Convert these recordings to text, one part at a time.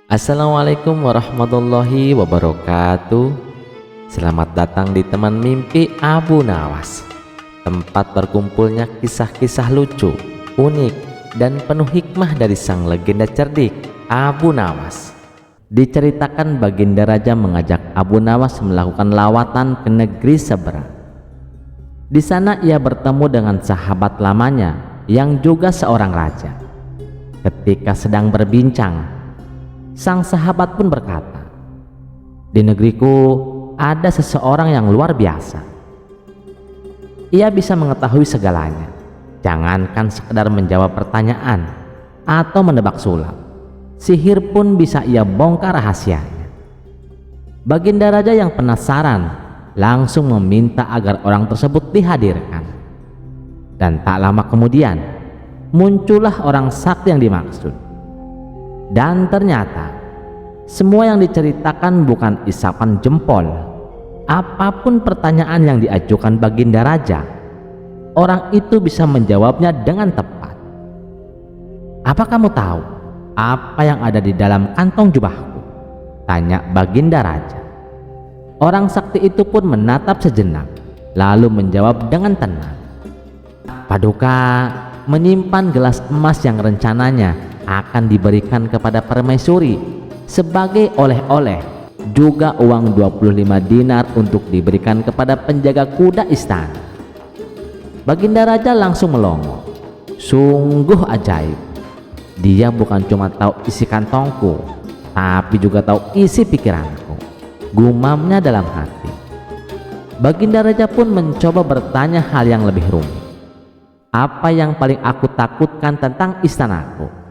Assalamualaikum warahmatullahi wabarakatuh. Selamat datang di Teman Mimpi Abu Nawas, tempat berkumpulnya kisah-kisah lucu, unik, dan penuh hikmah dari sang legenda cerdik Abu Nawas. Diceritakan Baginda Raja mengajak Abu Nawas melakukan lawatan ke negeri seberang. Di sana ia bertemu dengan sahabat lamanya yang juga seorang raja. Ketika sedang berbincang, sang sahabat pun berkata, "Di negeriku ada seseorang yang luar biasa. Ia bisa mengetahui segalanya, jangankan sekedar menjawab pertanyaan atau menebak sulap. Sihir pun bisa ia bongkar rahasianya." Baginda Raja yang penasaran langsung meminta agar orang tersebut dihadirkan. Dan tak lama kemudian muncullah orang sakti yang dimaksud. Dan ternyata semua yang diceritakan bukan isapan jempol. Apapun pertanyaan yang diajukan Baginda Raja, orang itu bisa menjawabnya dengan tepat. "Apa kamu tahu apa yang ada di dalam kantong jubahku?" tanya Baginda Raja. Orang sakti itu pun menatap sejenak, lalu menjawab dengan tenang, "Paduka menyimpan gelas emas yang rencananya akan diberikan kepada permaisuri sebagai oleh-oleh, juga uang 25 dinar untuk diberikan kepada penjaga kuda istana." Baginda Raja langsung melongo. Sungguh ajaib. Dia bukan cuma tahu isi kantongku, tapi juga tahu isi pikiranku, gumamnya dalam hati. Baginda Raja pun mencoba bertanya hal yang lebih rumit. "Apa yang paling aku takutkan tentang istanaku?"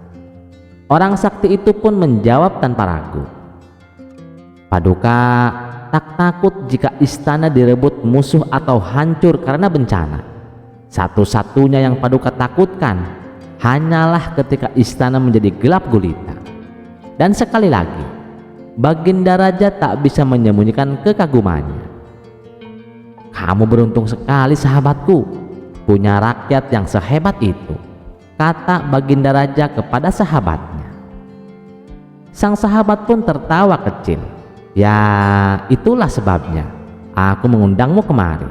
Orang sakti itu pun menjawab tanpa ragu, "Paduka tak takut jika istana direbut musuh atau hancur karena bencana. Satu-satunya yang Paduka takutkan hanyalah ketika istana menjadi gelap gulita." Dan sekali lagi, Baginda Raja tak bisa menyembunyikan kekagumannya. "Kamu beruntung sekali sahabatku, punya rakyat yang sehebat itu," kata Baginda Raja kepada sahabatnya. Sang sahabat pun tertawa kecil. "Ya, itulah sebabnya aku mengundangmu kemari.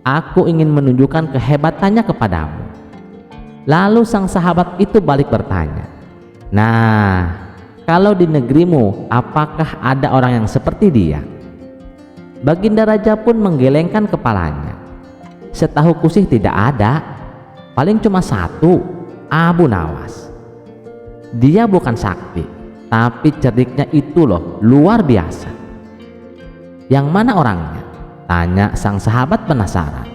Aku ingin menunjukkan kehebatannya kepadamu." Lalu sang sahabat itu balik bertanya, "Nah, kalau di negerimu apakah ada orang yang seperti dia?" Baginda Raja pun menggelengkan kepalanya. "Setahuku sih tidak ada, paling cuma satu, Abu Nawas. Dia bukan sakti, tapi cerdiknya itu loh luar biasa." "Yang mana orangnya?" tanya sang sahabat penasaran.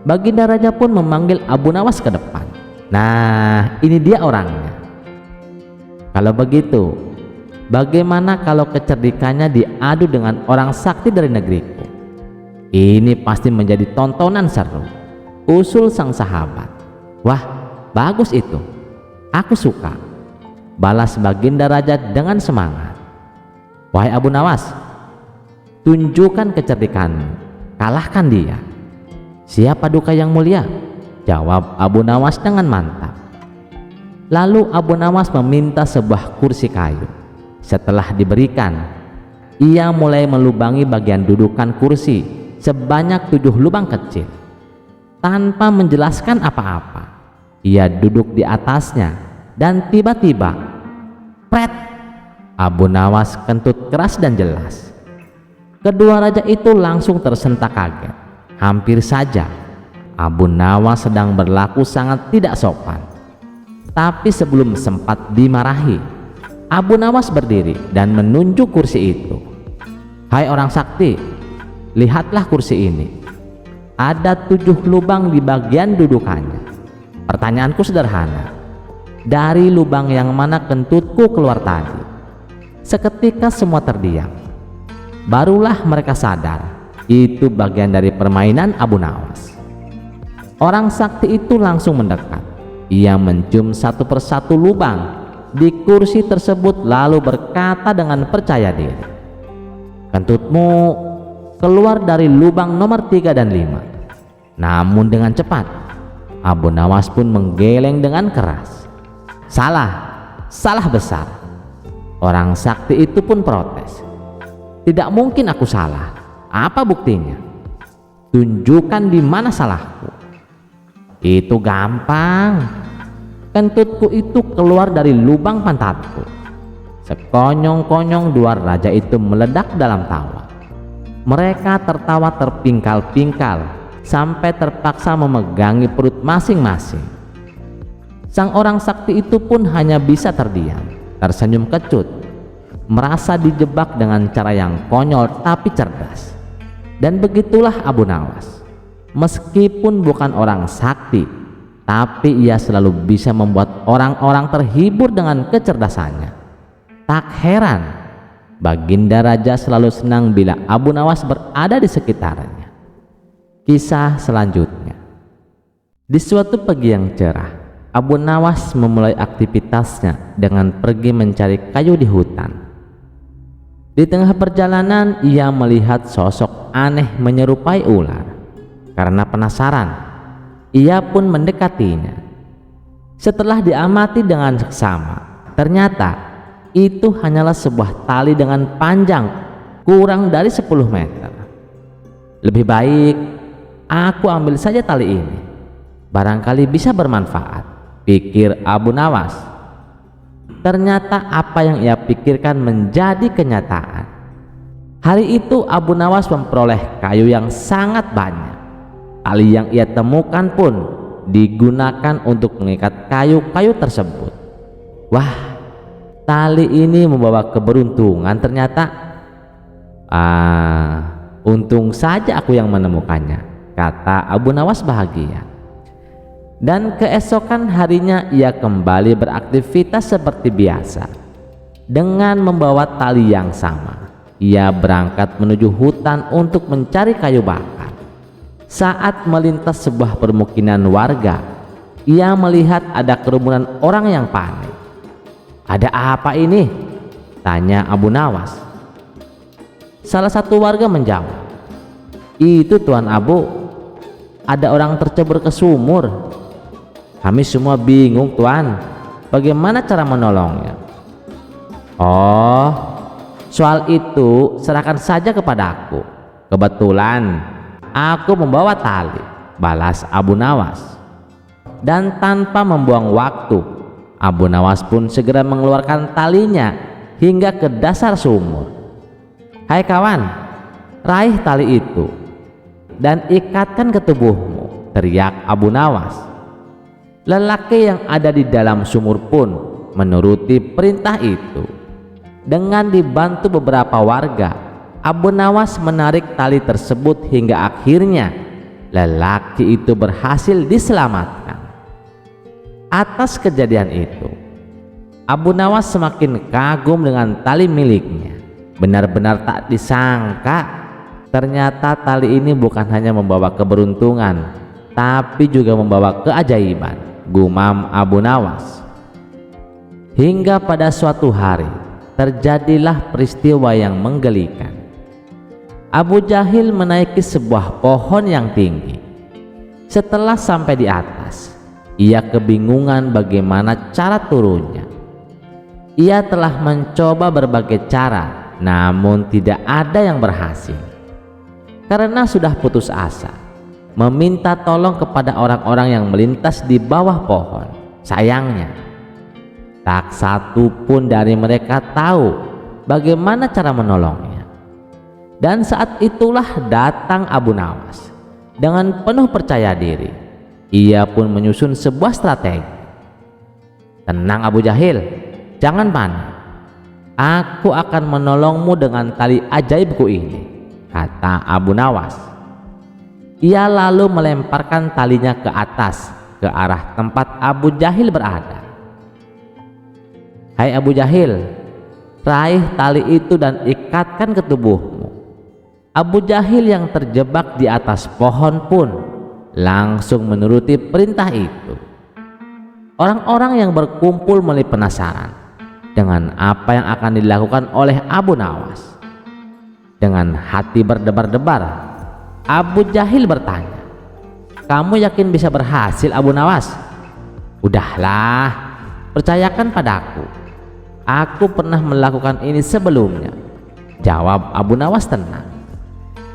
Baginda Raja pun memanggil Abu Nawas ke depan. "Nah, ini dia orangnya. Kalau begitu, bagaimana kalau kecerdikannya diadu dengan orang sakti dari negeriku? Ini pasti menjadi tontonan seru," usul sang sahabat. "Wah, bagus itu. Aku suka," balas Baginda Raja dengan semangat. "Wahai Abu Nawas, tunjukkan kecerdikanmu, kalahkan dia." "Siap Paduka yang mulia," jawab Abu Nawas dengan mantap. Lalu Abu Nawas meminta sebuah kursi kayu. Setelah diberikan, ia mulai melubangi bagian dudukan kursi sebanyak 7 lubang kecil. Tanpa menjelaskan apa-apa, ia duduk di atasnya dan tiba-tiba, pret! Abu Nawas kentut keras dan jelas. Kedua raja itu langsung tersentak kaget. Hampir saja Abu Nawas sedang berlaku sangat tidak sopan. Tapi sebelum sempat dimarahi, Abu Nawas berdiri dan menunjuk kursi itu. "Hai orang sakti, lihatlah kursi ini. Ada 7 lubang di bagian dudukannya. Pertanyaanku sederhana. Dari lubang yang mana kentutku keluar tadi?" Seketika semua terdiam. Barulah mereka sadar itu bagian dari permainan Abu Nawas. Orang sakti itu langsung mendekat. Ia mencium satu persatu lubang di kursi tersebut lalu berkata dengan percaya diri, "Kentutmu keluar dari lubang nomor 3 dan 5. Namun dengan cepat Abu Nawas pun menggeleng dengan keras. "Salah, salah besar. Orang sakti itu pun protes. Tidak mungkin aku salah. Apa buktinya? Tunjukkan di mana salahku. Itu gampang. Kentutku itu keluar dari lubang pantatku. Sekonyong-konyong dua raja itu meledak dalam tawa. Mereka tertawa terpingkal-pingkal sampai terpaksa memegangi perut masing-masing. Sang orang sakti itu pun hanya bisa terdiam, tersenyum kecut, merasa dijebak dengan cara yang konyol tapi cerdas. Dan begitulah Abu Nawas. Meskipun bukan orang sakti, tapi ia selalu bisa membuat orang-orang terhibur dengan kecerdasannya. Tak heran Baginda Raja selalu senang bila Abu Nawas berada di sekitarnya. Kisah selanjutnya. Di suatu pagi yang cerah, Abu Nawas memulai aktivitasnya dengan pergi mencari kayu di hutan. Di tengah perjalanan ia melihat sosok aneh menyerupai ular. Karena penasaran, ia pun mendekatinya. Setelah diamati dengan seksama, ternyata itu hanyalah sebuah tali dengan panjang kurang dari 10 meter. Lebih baik aku ambil saja tali ini, barangkali bisa bermanfaat, pikir Abu Nawas. Ternyata apa yang ia pikirkan menjadi kenyataan. Hari itu Abu Nawas memperoleh kayu yang sangat banyak. Tali yang ia temukan pun digunakan untuk mengikat kayu-kayu tersebut. Wah, tali ini membawa keberuntungan ternyata. Untung saja aku yang menemukannya, kata Abu Nawas bahagia. Dan keesokan harinya ia kembali beraktivitas seperti biasa. Dengan membawa tali yang sama, ia berangkat menuju hutan untuk mencari kayu bakar. Saat melintas sebuah permukiman warga, ia melihat ada kerumunan orang yang panik. Ada apa ini? Tanya Abu Nawas. Salah satu warga menjawab, itu Tuan Abu, ada orang tercebur ke sumur. Kami semua bingung Tuan, bagaimana cara menolongnya? Oh, soal itu serahkan saja kepadaku. Kebetulan aku membawa tali, balas Abu Nawas. Dan tanpa membuang waktu, Abu Nawas pun segera mengeluarkan talinya hingga ke dasar sumur. Hai kawan, raih tali itu dan ikatkan ke tubuhmu, teriak Abu Nawas. Lelaki yang ada di dalam sumur pun menuruti perintah itu. Dengan dibantu beberapa warga, Abu Nawas menarik tali tersebut hingga akhirnya lelaki itu berhasil diselamatkan. Atas kejadian itu, Abu Nawas semakin kagum dengan tali miliknya. Benar-benar tak disangka, ternyata tali ini bukan hanya membawa keberuntungan, tapi juga membawa keajaiban, gumam Abu Nawas. Hingga pada suatu hari terjadilah peristiwa yang menggelikan. Abu Jahil menaiki sebuah pohon yang tinggi. Setelah sampai di atas, ia kebingungan bagaimana cara turunnya. Ia telah mencoba berbagai cara, namun tidak ada yang berhasil. Karena sudah putus asa, meminta tolong kepada orang-orang yang melintas di bawah pohon. Sayangnya, tak satu pun dari mereka tahu bagaimana cara menolongnya. Dan saat itulah datang Abu Nawas dengan penuh percaya diri. Ia pun menyusun sebuah strategi. Tenang Abu Jahil, jangan panik. Aku akan menolongmu dengan tali ajaibku ini, kata Abu Nawas. Ia lalu melemparkan talinya ke atas, ke arah tempat Abu Jahil berada. Hai Abu Jahil, raih tali itu dan ikatkan ke tubuhmu. Abu Jahil yang terjebak di atas pohon pun langsung menuruti perintah itu. Orang-orang yang berkumpul mulai penasaran dengan apa yang akan dilakukan oleh Abu Nawas. Dengan hati berdebar-debar, Abu Jahil bertanya, kamu yakin bisa berhasil Abu Nawas? Udahlah, percayakan padaku. Aku pernah melakukan ini sebelumnya, jawab Abu Nawas tenang.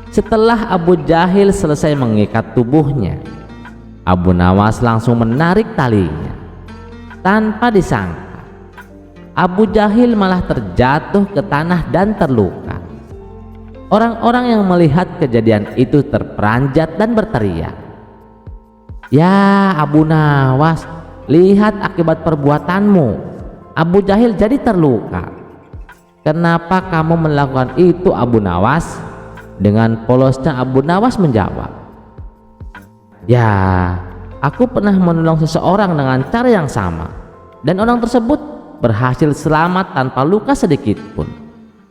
Setelah Abu Jahil selesai mengikat tubuhnya, Abu Nawas langsung menarik talinya. Tanpa disangka, Abu Jahil malah terjatuh ke tanah dan terluka. Orang-orang yang melihat kejadian itu terperanjat dan berteriak, "Ya Abu Nawas, lihat akibat perbuatanmu. Abu Jahil jadi terluka. Kenapa kamu melakukan itu Abu Nawas?" Dengan polosnya Abu Nawas menjawab, "Ya, aku pernah menolong seseorang dengan cara yang sama, dan orang tersebut berhasil selamat tanpa luka sedikit pun."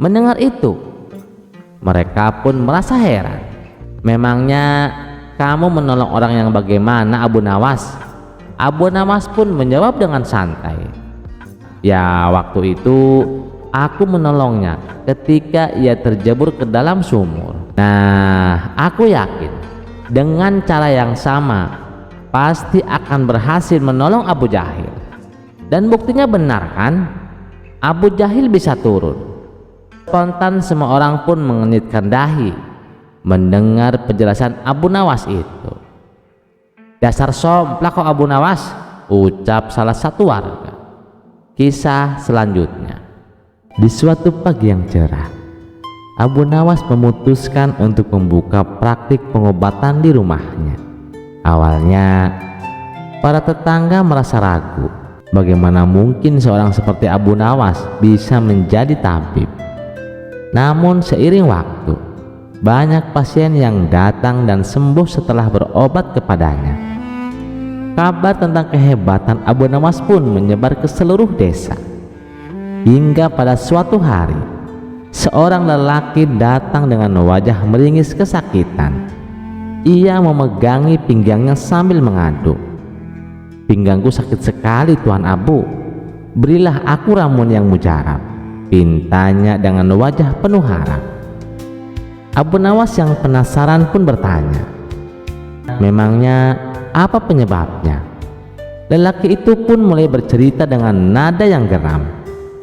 Mendengar itu, mereka pun merasa heran. "Memangnya kamu menolong orang yang bagaimana Abu Nawas?" Abu Nawas pun menjawab dengan santai, "Ya, waktu itu aku menolongnya ketika ia terjebur ke dalam sumur. Nah, aku yakin dengan cara yang sama pasti akan berhasil menolong Abu Jahil. Dan buktinya benar kan? Abu Jahil bisa turun." Spontan semua orang pun mengenitkan dahi mendengar penjelasan Abu Nawas itu. "Dasar somplak kok Abu Nawas," ucap salah satu warga. Kisah selanjutnya. Di suatu pagi yang cerah, Abu Nawas memutuskan untuk membuka praktik pengobatan di rumahnya. Awalnya, para tetangga merasa ragu, bagaimana mungkin seorang seperti Abu Nawas bisa menjadi tabib. Namun seiring waktu, banyak pasien yang datang dan sembuh setelah berobat kepadanya. Kabar tentang kehebatan Abu Nawas pun menyebar ke seluruh desa. Hingga pada suatu hari, seorang lelaki datang dengan wajah meringis kesakitan. Ia memegangi pinggangnya sambil mengadu, "Pinggangku sakit sekali Tuan Abu, berilah aku ramuan yang mujarab," pintanya dengan wajah penuh harap. Abu Nawas yang penasaran pun bertanya, "Memangnya apa penyebabnya?" Lelaki itu pun mulai bercerita dengan nada yang geram.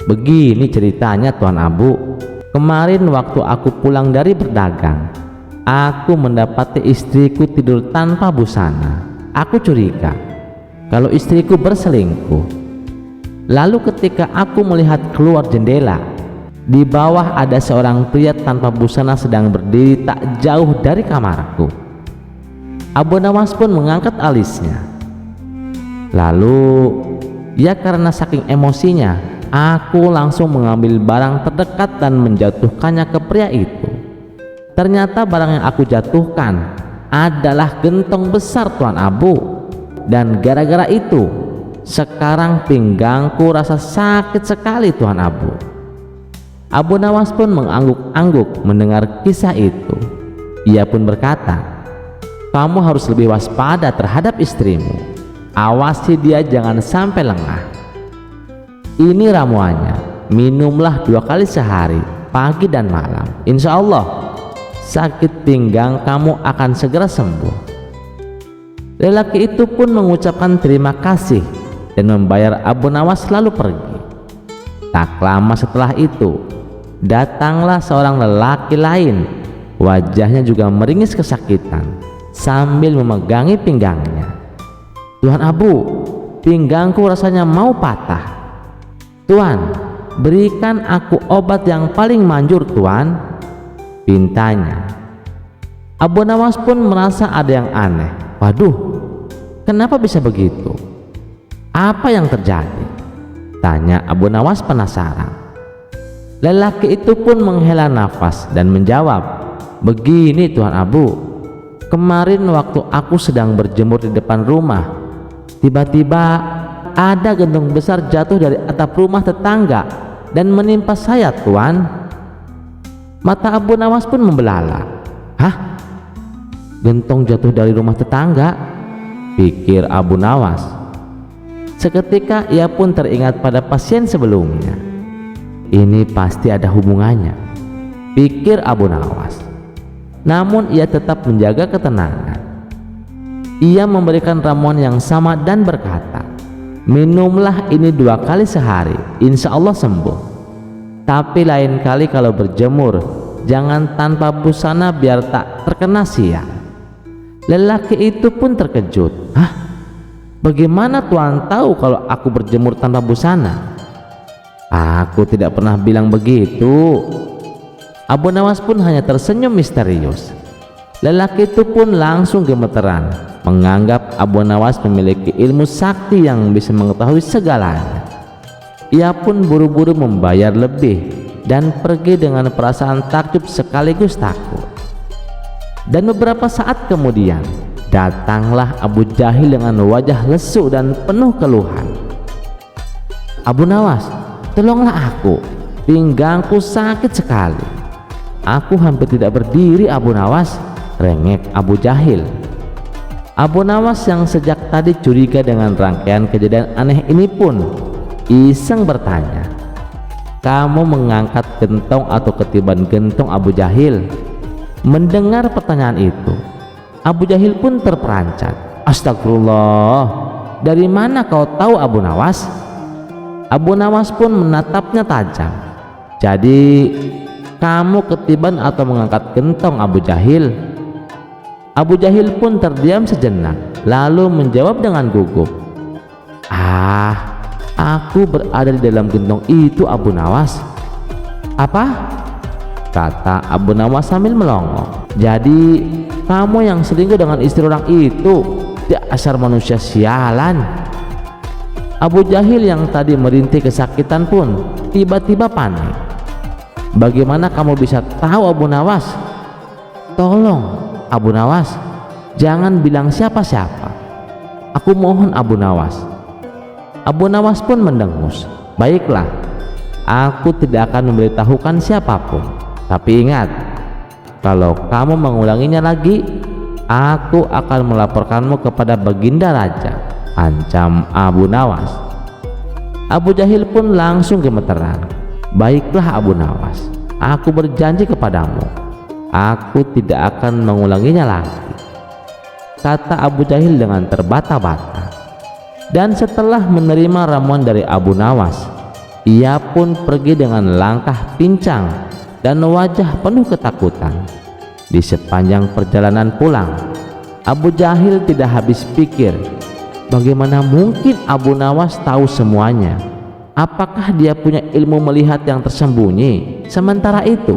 "Begini ceritanya Tuan Abu, kemarin waktu aku pulang dari berdagang, aku mendapati istriku tidur tanpa busana. Aku curiga kalau istriku berselingkuh. Lalu ketika aku melihat keluar jendela, di bawah ada seorang pria tanpa busana sedang berdiri tak jauh dari kamarku." Abu Nawas pun mengangkat alisnya. Lalu, ya karena saking emosinya, aku langsung mengambil barang terdekat dan menjatuhkannya ke pria itu. Ternyata barang yang aku jatuhkan adalah gentong besar Tuan Abu, dan gara-gara itu sekarang pinggangku rasa sakit sekali Tuan Abu." Abu Nawas pun mengangguk-angguk mendengar kisah itu. Ia pun berkata, "Kamu harus lebih waspada terhadap istrimu. Awasi dia jangan sampai lengah. Ini ramuannya, minumlah 2 kali sehari, pagi dan malam. Insya Allah sakit pinggang kamu akan segera sembuh." Lelaki itu pun mengucapkan terima kasih dan membayar Abu Nawas lalu pergi. Tak lama setelah itu, datanglah seorang lelaki lain. Wajahnya juga meringis kesakitan sambil memegangi pinggangnya. "Tuan Abu, pinggangku rasanya mau patah. Tuan, berikan aku obat yang paling manjur Tuan," pintanya. Abu Nawas pun merasa ada yang aneh. "Waduh, kenapa bisa begitu? Apa yang terjadi?" tanya Abu Nawas penasaran. Lelaki itu pun menghela nafas dan menjawab, "Begini Tuan Abu, kemarin waktu aku sedang berjemur di depan rumah, tiba-tiba ada gentong besar jatuh dari atap rumah tetangga dan menimpa saya Tuan." Mata Abu Nawas pun membelalak. "Hah? Gentong jatuh dari rumah tetangga?" pikir Abu Nawas. Seketika ia pun teringat pada pasien sebelumnya. Ini pasti ada hubungannya, pikir Abu Nawas. Namun ia tetap menjaga ketenangan. Ia memberikan ramuan yang sama dan berkata, Minumlah ini 2 kali sehari, insya Allah sembuh. Tapi lain kali kalau berjemur, jangan tanpa busana biar tak terkena siang. Lelaki itu pun terkejut. Hah? Bagaimana Tuan tahu kalau aku berjemur tanpa busana? Aku tidak pernah bilang begitu. Abu Nawas pun hanya tersenyum misterius. Lelaki itu pun langsung gemeteran, menganggap Abu Nawas memiliki ilmu sakti yang bisa mengetahui segalanya. Ia pun buru-buru membayar lebih dan pergi dengan perasaan takjub sekaligus takut. Dan beberapa saat kemudian datanglah Abu Jahil dengan wajah lesu dan penuh keluhan. Abu Nawas, tolonglah aku, pinggangku sakit sekali. Aku hampir tidak berdiri Abu Nawas, rengek Abu Jahil. Abu Nawas yang sejak tadi curiga dengan rangkaian kejadian aneh ini pun iseng bertanya, kamu mengangkat gentong atau ketiban gentong Abu Jahil? Mendengar pertanyaan itu, Abu Jahil pun terperancat. Astagfirullah, dari mana kau tahu Abu Nawas? Abu Nawas pun menatapnya tajam. Jadi kamu ketiban atau mengangkat gentong Abu Jahil? Abu Jahil pun terdiam sejenak, lalu menjawab dengan gugup, aku berada di dalam gentong itu Abu Nawas. Apa? Kata Abu Nawas sambil melongo. Jadi kamu yang selingkuh dengan istri orang itu? Dasar manusia sialan. Abu Jahil yang tadi merintih kesakitan pun tiba-tiba panik. Bagaimana kamu bisa tahu Abu Nawas? Tolong Abu Nawas, jangan bilang siapa-siapa. Aku mohon Abu Nawas. Abu Nawas pun mendengus. Baiklah, aku tidak akan memberitahukan siapapun. Tapi ingat, kalau kamu mengulanginya lagi, aku akan melaporkanmu kepada Baginda Raja, ancam Abu Nawas. Abu Jahil pun langsung gemeteran. Baiklah Abu Nawas, aku berjanji kepadamu, aku tidak akan mengulanginya lagi, kata Abu Jahil dengan terbata-bata. Dan setelah menerima ramuan dari Abu Nawas, ia pun pergi dengan langkah pincang dan wajah penuh ketakutan. Di sepanjang perjalanan pulang, Abu Jahil tidak habis pikir, bagaimana mungkin Abu Nawas tahu semuanya? Apakah dia punya ilmu melihat yang tersembunyi? Sementara itu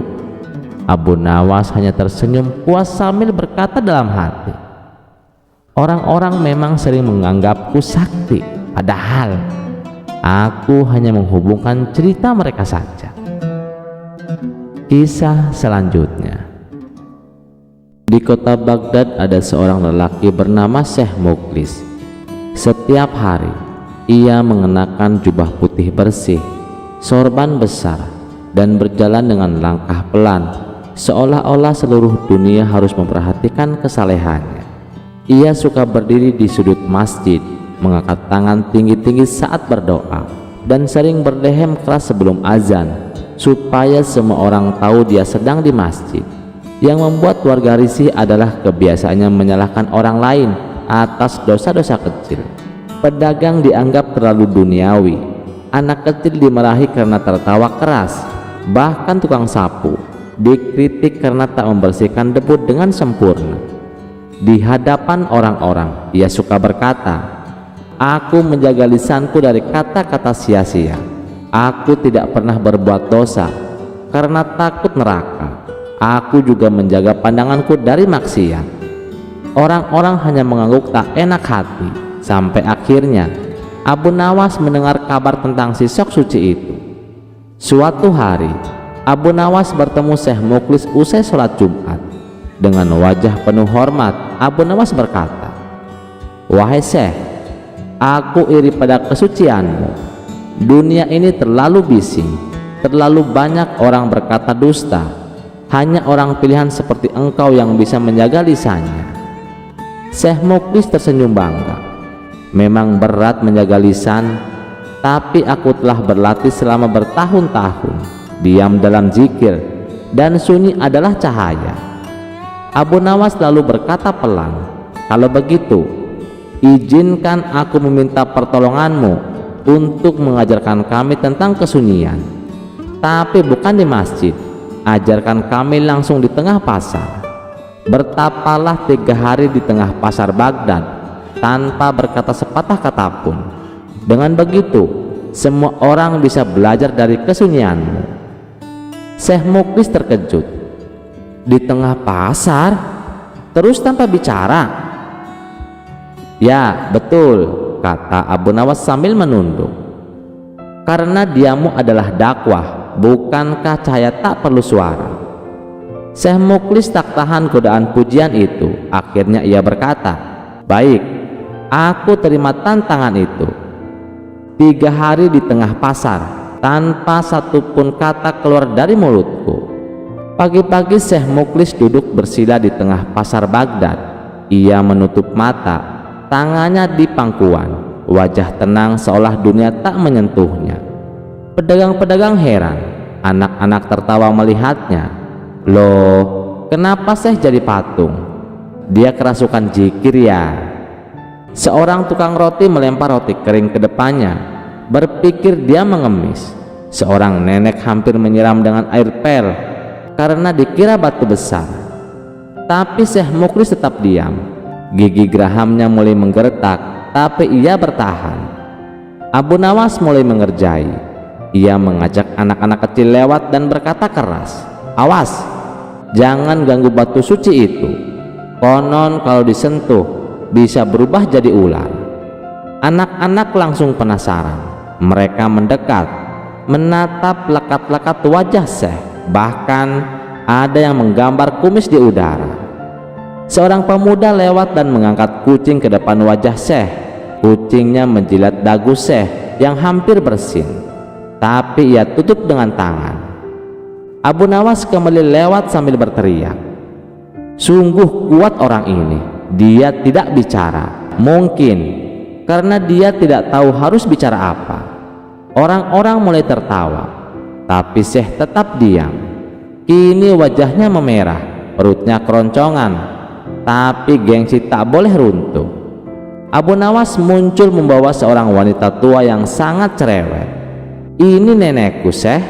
Abu Nawas hanya tersenyum puas sambil berkata dalam hati, orang-orang memang sering menganggapku sakti, padahal aku hanya menghubungkan cerita mereka saja. Kisah selanjutnya. Di kota Baghdad ada seorang lelaki bernama Syekh Mukhlis. Setiap hari ia mengenakan jubah putih bersih, sorban besar, dan berjalan dengan langkah pelan, seolah-olah seluruh dunia harus memperhatikan kesalehannya. Ia suka berdiri di sudut masjid, mengangkat tangan tinggi-tinggi saat berdoa, dan sering berdehem keras sebelum azan, supaya semua orang tahu dia sedang di masjid. Yang membuat warga risih adalah kebiasaannya menyalahkan orang lain atas dosa-dosa kecil. Pedagang dianggap terlalu duniawi, anak kecil dimarahi karena tertawa keras, bahkan tukang sapu dikritik karena tak membersihkan debu dengan sempurna. Di hadapan orang-orang ia suka berkata, aku menjaga lisanku dari kata-kata sia-sia. Aku tidak pernah berbuat dosa karena takut neraka. Aku juga menjaga pandanganku dari maksiat. Orang-orang hanya mengangguk tak enak hati. Sampai akhirnya Abu Nawas mendengar kabar tentang sisok suci itu. Suatu hari Abu Nawas bertemu Syekh Mukhlis usai sholat Jumat. Dengan wajah penuh hormat, Abu Nawas berkata, wahai Syekh, aku iri pada kesucianmu. Dunia ini terlalu bising, terlalu banyak orang berkata dusta. Hanya orang pilihan seperti engkau yang bisa menjaga lisannya. Syekh Mukhlis tersenyum bangga. Memang berat menjaga lisan, tapi aku telah berlatih selama bertahun-tahun. Diam dalam zikir dan sunyi adalah cahaya. Abu Nawas lalu berkata pelan, kalau begitu izinkan aku meminta pertolonganmu untuk mengajarkan kami tentang kesunyian, tapi bukan di masjid. Ajarkan kami langsung di tengah pasar. Bertapalah 3 hari di tengah pasar Baghdad tanpa berkata sepatah kata pun. Dengan begitu semua orang bisa belajar dari kesunyianmu. Syekh Muklis terkejut. Di tengah pasar? Terus tanpa bicara? Ya, betul, kata Abu Nawas sambil menunduk. Karena diamu adalah dakwah, bukankah cahaya tak perlu suara? Syekh Muklis tak tahan godaan pujian itu. Akhirnya ia berkata, baik, aku terima tantangan itu. 3 hari di tengah pasar tanpa satupun kata keluar dari mulutku. Pagi-pagi Syekh Muklis duduk bersila di tengah pasar Baghdad. Ia menutup mata, tangannya di pangkuan, wajah tenang seolah dunia tak menyentuhnya. Pedagang-pedagang heran, anak-anak tertawa melihatnya. Loh, kenapa Syekh jadi patung? Dia kerasukan zikir ya? Seorang tukang roti melempar roti kering ke depannya, berpikir dia mengemis. Seorang nenek hampir menyiram dengan air pel karena dikira batu besar. Tapi Syekh Muklis tetap diam. Gigi gerahamnya mulai menggertak, tapi ia bertahan. Abu Nawas mulai mengerjai. Ia mengajak anak-anak kecil lewat dan berkata keras, awas, jangan ganggu batu suci itu. Konon kalau disentuh bisa berubah jadi ular. Anak-anak langsung penasaran. Mereka mendekat, menatap lekat-lekat wajah Syekh. Bahkan ada yang menggambar kumis di udara. Seorang pemuda lewat dan mengangkat kucing ke depan wajah Syekh. Kucingnya menjilat dagu Syekh yang hampir bersin, tapi ia tutup dengan tangan. Abu Nawas kembali lewat sambil berteriak, sungguh kuat orang ini. Dia tidak bicara, mungkin karena dia tidak tahu harus bicara apa. Orang-orang mulai tertawa, tapi Syekh tetap diam. Kini wajahnya memerah, perutnya keroncongan, tapi gengsi tak boleh runtuh. Abu Nawas muncul membawa seorang wanita tua yang sangat cerewet. Ini nenekku Syekh,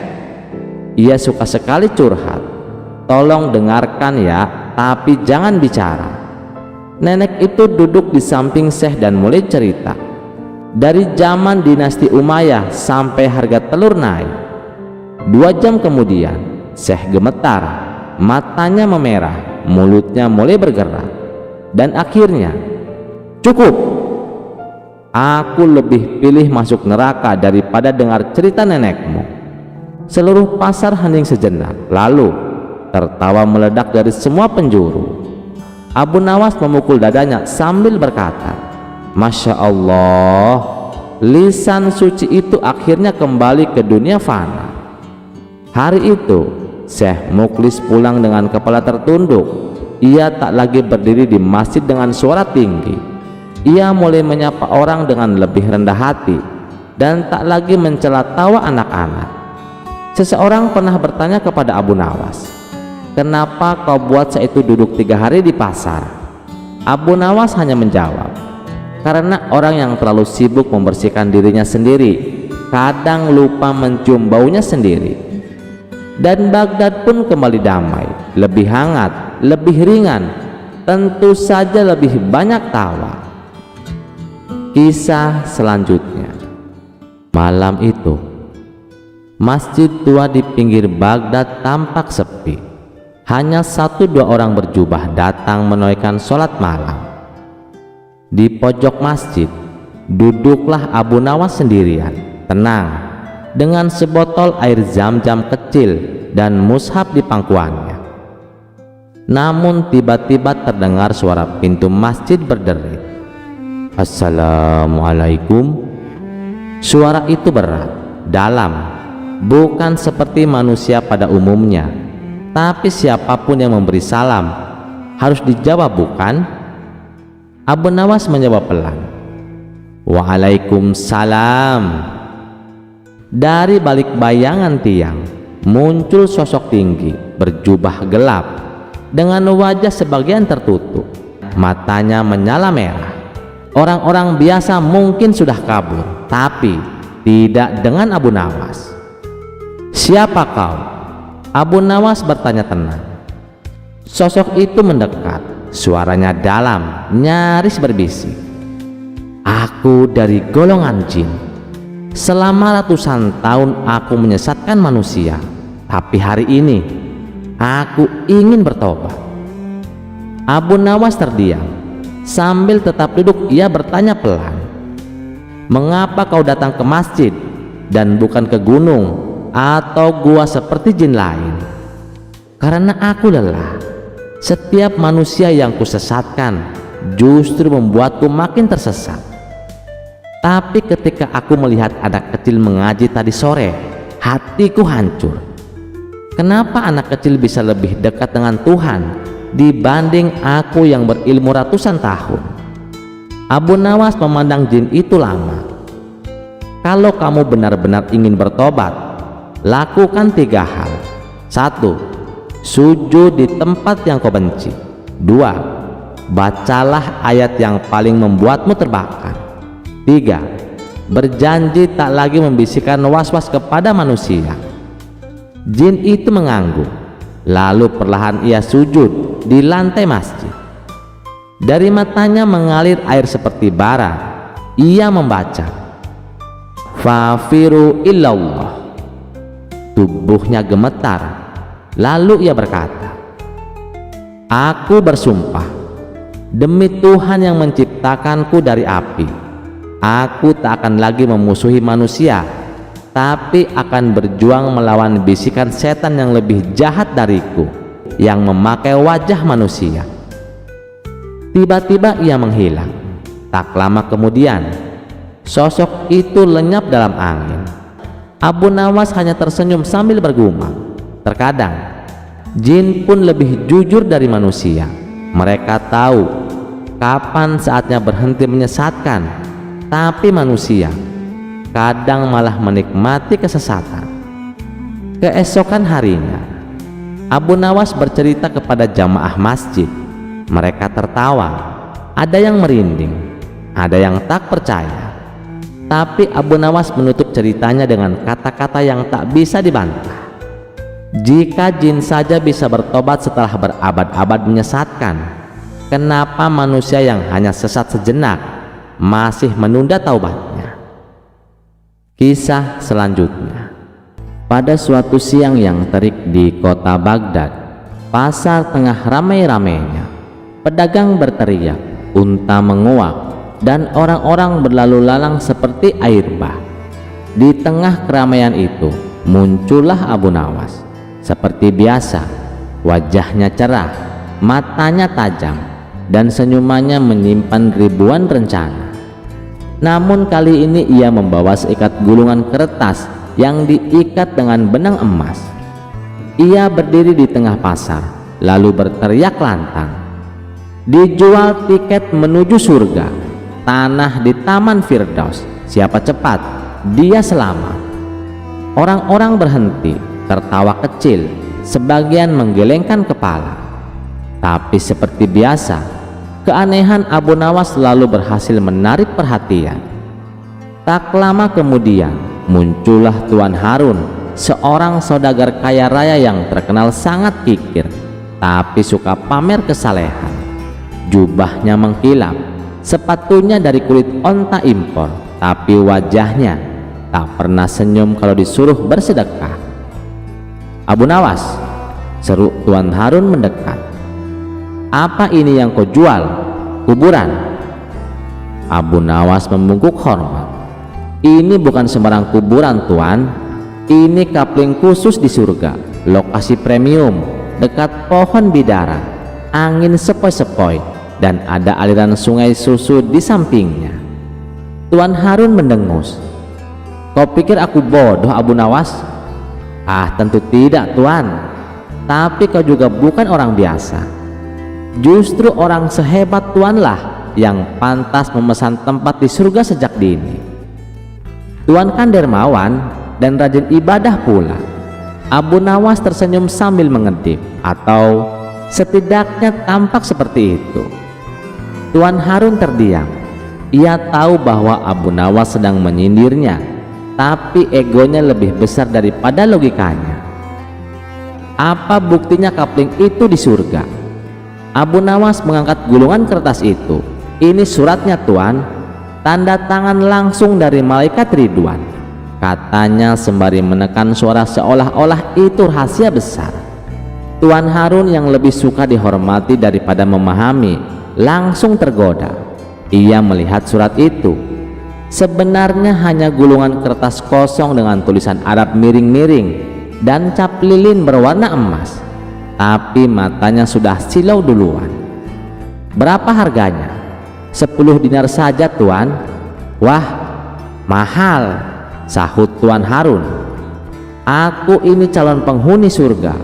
ia suka sekali curhat. Tolong dengarkan ya, tapi jangan bicara. Nenek itu duduk di samping Syekh dan mulai cerita. Dari zaman dinasti Umayyah sampai harga telur naik. 2 jam kemudian Syekh gemetar, matanya memerah, mulutnya mulai bergerak. Dan akhirnya, cukup, aku lebih pilih masuk neraka daripada dengar cerita nenekmu. Seluruh pasar hening sejenak, lalu tertawa meledak dari semua penjuru. Abu Nawas memukul dadanya sambil berkata, Masya Allah, lisan suci itu akhirnya kembali ke dunia fana. Hari itu Syekh Muklis pulang dengan kepala tertunduk. Ia tak lagi berdiri di masjid dengan suara tinggi. Ia mulai menyapa orang dengan lebih rendah hati dan tak lagi mencela tawa anak-anak. Seseorang pernah bertanya kepada Abu Nawas, kenapa kau buat saya itu duduk 3 hari di pasar? Abu Nawas hanya menjawab, karena orang yang terlalu sibuk membersihkan dirinya sendiri kadang lupa mencium baunya sendiri. Dan Baghdad pun kembali damai, lebih hangat, lebih ringan, tentu saja lebih banyak tawa. Kisah selanjutnya. Malam itu, masjid tua di pinggir Baghdad tampak sepi. Hanya 1-2 orang berjubah datang menunaikan sholat malam. Di pojok masjid duduklah Abu Nawas sendirian, tenang, dengan sebotol air zam-zam kecil dan mushaf di pangkuannya. Namun tiba-tiba terdengar suara pintu masjid berderit. Assalamualaikum. Suara itu berat, dalam, bukan seperti manusia pada umumnya. Tapi siapapun yang memberi salam harus dijawab, bukan? Abu Nawas menjawab pelan, Waalaikumsalam. Dari balik bayangan tiang muncul sosok tinggi berjubah gelap dengan wajah sebagian tertutup. Matanya menyala merah. Orang-orang biasa mungkin sudah kabur, tapi tidak dengan Abu Nawas. "Siapa kau?" Abu Nawas bertanya tenang. Sosok itu mendekat, suaranya dalam, nyaris berbisik. "Aku dari golongan jin. Selama ratusan tahun aku menyesatkan manusia, tapi hari ini aku ingin bertobat." Abu Nawas terdiam. Sambil tetap duduk, ia bertanya pelan, "Mengapa kau datang ke masjid dan bukan ke gunung atau gua seperti jin lain?" "Karena aku lelah. Setiap manusia yang kusesatkan justru membuatku makin tersesat. Tapi ketika aku melihat anak kecil mengaji tadi sore, hatiku hancur. Kenapa anak kecil bisa lebih dekat dengan Tuhan dibanding aku yang berilmu ratusan tahun?" Abu Nawas memandang jin itu lama. "Kalau kamu benar-benar ingin bertobat, lakukan 3 hal. 1. Sujud di tempat yang kau benci. 2. Bacalah ayat yang paling membuatmu terbakar. 3. Berjanji tak lagi membisikkan was-was kepada manusia." Jin itu mengangguk, lalu perlahan ia sujud di lantai masjid. Dari matanya mengalir air seperti bara. Ia membaca, "Fafiru illallah." Tubuhnya gemetar. Lalu ia berkata, "Aku bersumpah demi Tuhan yang menciptakanku dari api, aku tak akan lagi memusuhi manusia, tapi akan berjuang melawan bisikan setan yang lebih jahat dariku, yang memakai wajah manusia." Tiba-tiba ia menghilang. Tak lama kemudian, sosok itu lenyap dalam angin. Abu Nawas hanya tersenyum sambil bergumam, "Terkadang jin pun lebih jujur dari manusia. Mereka tahu kapan saatnya berhenti menyesatkan, tapi manusia kadang malah menikmati kesesatan." Keesokan harinya, Abu Nawas bercerita kepada jamaah masjid. Mereka tertawa, ada yang merinding, ada yang tak percaya. Tapi Abu Nawas menutup ceritanya dengan kata-kata yang tak bisa dibantah. "Jika jin saja bisa bertobat setelah berabad-abad menyesatkan, kenapa manusia yang hanya sesat sejenak masih menunda taubatnya?" Kisah selanjutnya. Pada suatu siang yang terik di kota Baghdad, pasar tengah ramai-ramainya. Pedagang berteriak, unta menguak, dan orang-orang berlalu lalang seperti air bah. Di tengah keramaian itu muncullah Abu Nawas. Seperti biasa, wajahnya cerah, matanya tajam, dan senyumannya menyimpan ribuan rencana. Namun kali ini ia membawa seikat gulungan kertas yang diikat dengan benang emas. Ia berdiri di tengah pasar, lalu berteriak lantang, "Dijual tiket menuju surga, tanah di Taman Firdaus. Siapa cepat, dia selamat." Orang-orang berhenti, tertawa kecil, sebagian menggelengkan kepala. Tapi seperti biasa, keanehan Abu Nawas selalu berhasil menarik perhatian. Tak lama kemudian muncullah Tuan Harun, seorang saudagar kaya raya yang terkenal sangat kikir, tapi suka pamer kesalehan. Jubahnya mengkilap, sepatunya dari kulit onta impor, tapi wajahnya tak pernah senyum kalau disuruh bersedekah. "Abu Nawas," seru Tuan Harun mendekat, "apa ini yang kau jual? Kuburan?" Abu Nawas membungkuk hormat, "Ini bukan sembarang kuburan, Tuan. Ini kapling khusus di surga, lokasi premium, dekat pohon bidara, angin sepoi-sepoi, dan ada aliran sungai susu di sampingnya." Tuan Harun mendengus. "Kau pikir aku bodoh, Abu Nawas?" "Ah, tentu tidak, Tuan. Tapi kau juga bukan orang biasa. Justru orang sehebat Tuanlah yang pantas memesan tempat di surga sejak dini. Tuan kan dermawan dan rajin ibadah pula." Abu Nawas tersenyum sambil mengedip, atau setidaknya tampak seperti itu. Tuan Harun terdiam. Ia tahu bahwa Abu Nawas sedang menyindirnya, tapi egonya lebih besar daripada logikanya. Apa buktinya kapling itu di surga? Abu Nawas mengangkat gulungan kertas itu. Ini suratnya, Tuan. Tanda tangan langsung dari malaikat Ridwan, katanya sembari menekan suara seolah-olah itu rahasia besar. Tuan Harun yang lebih suka dihormati daripada memahami langsung tergoda. Ia melihat surat itu. Sebenarnya hanya gulungan kertas kosong dengan tulisan Arab miring-miring dan cap lilin berwarna emas, tapi matanya sudah silau duluan. Berapa harganya? 10 dinar saja, Tuan. Wah, mahal, sahut Tuan Harun. Aku ini calon penghuni surga,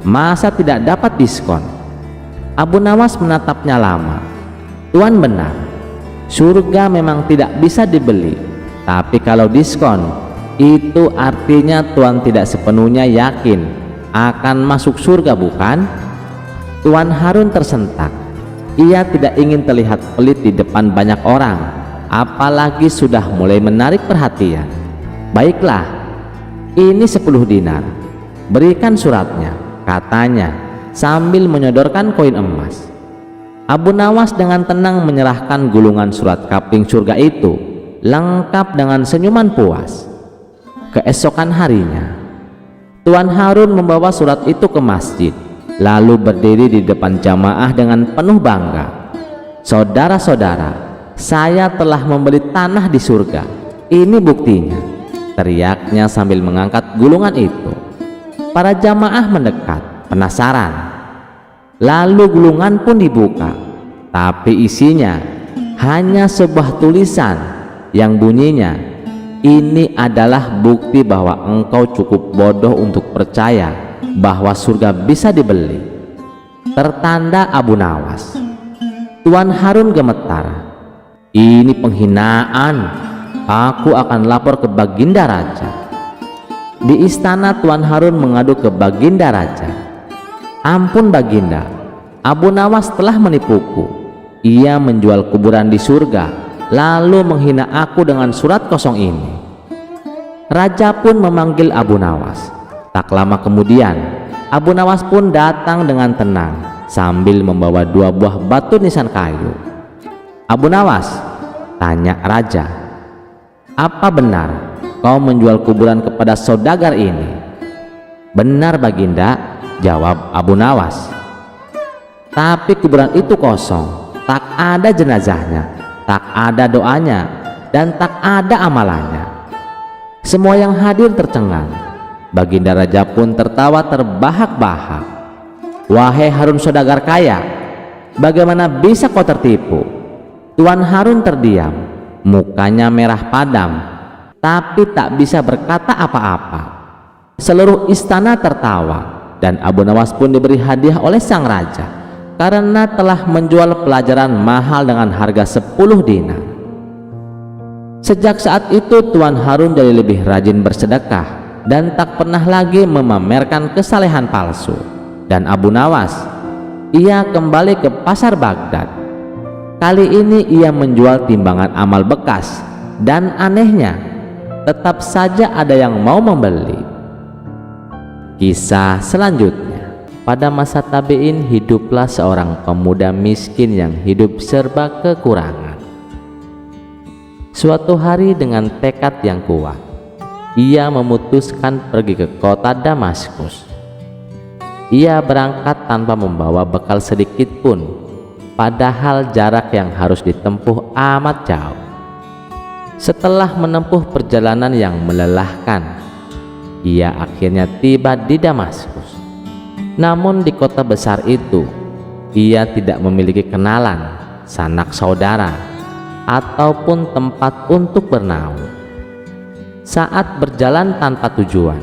masa tidak dapat diskon? Abu Nawas menatapnya lama. Tuan benar, surga memang tidak bisa dibeli, tapi kalau diskon, itu artinya Tuan tidak sepenuhnya yakin akan masuk surga, bukan? Tuan Harun tersentak. Ia tidak ingin terlihat pelit di depan banyak orang, apalagi sudah mulai menarik perhatian. Baiklah, ini 10 dinar, berikan suratnya, katanya sambil menyodorkan koin emas. Abu Nawas dengan tenang menyerahkan gulungan surat kapling surga itu, lengkap dengan senyuman puas. Keesokan harinya, Tuan Harun membawa surat itu ke masjid, lalu berdiri di depan jamaah dengan penuh bangga. Saudara-saudara, saya telah membeli tanah di surga. Ini buktinya, teriaknya sambil mengangkat gulungan itu. Para jamaah mendekat, penasaran. Lalu gulungan pun dibuka, tapi isinya hanya sebuah tulisan yang bunyinya, "Ini adalah bukti bahwa engkau cukup bodoh untuk percaya bahwa surga bisa dibeli." Tertanda Abu Nawas. Tuan Harun gemetar. Ini penghinaan. Aku akan lapor ke Baginda Raja. Di istana Tuan Harun mengadu ke Baginda Raja. Ampun Baginda, Abu Nawas telah menipuku. Ia menjual kuburan di surga, lalu menghina aku dengan surat kosong ini. Raja pun memanggil Abu Nawas. Tak lama kemudian, Abu Nawas pun datang dengan tenang sambil membawa 2 buah batu nisan kayu. Abu Nawas, tanya Raja, apa benar kau menjual kuburan kepada saudagar ini? Benar Baginda, jawab Abu Nawas. Tapi kuburan itu kosong, tak ada jenazahnya, tak ada doanya, dan tak ada amalannya. Semua yang hadir tercengang. Baginda Raja pun tertawa terbahak-bahak. Wahai Harun saudagar kaya, bagaimana bisa kau tertipu? Tuan Harun terdiam, mukanya merah padam, tapi tak bisa berkata apa-apa. Seluruh istana tertawa, dan Abu Nawas pun diberi hadiah oleh sang raja karena telah menjual pelajaran mahal dengan harga 10 dinar. Sejak saat itu Tuan Harun jadi lebih rajin bersedekah dan tak pernah lagi memamerkan kesalehan palsu. Dan Abu Nawas, ia kembali ke pasar Baghdad. Kali ini ia menjual timbangan amal bekas, dan anehnya tetap saja ada yang mau membeli. Kisah selanjutnya. Pada masa tabi'in hiduplah seorang pemuda miskin yang hidup serba kekurangan. Suatu hari dengan tekad yang kuat, ia memutuskan pergi ke kota Damaskus. Ia berangkat tanpa membawa bekal sedikit pun, padahal jarak yang harus ditempuh amat jauh. Setelah menempuh perjalanan yang melelahkan, ia akhirnya tiba di Damaskus. Namun di kota besar itu, ia tidak memiliki kenalan, sanak saudara, ataupun tempat untuk bernaung. Saat berjalan tanpa tujuan,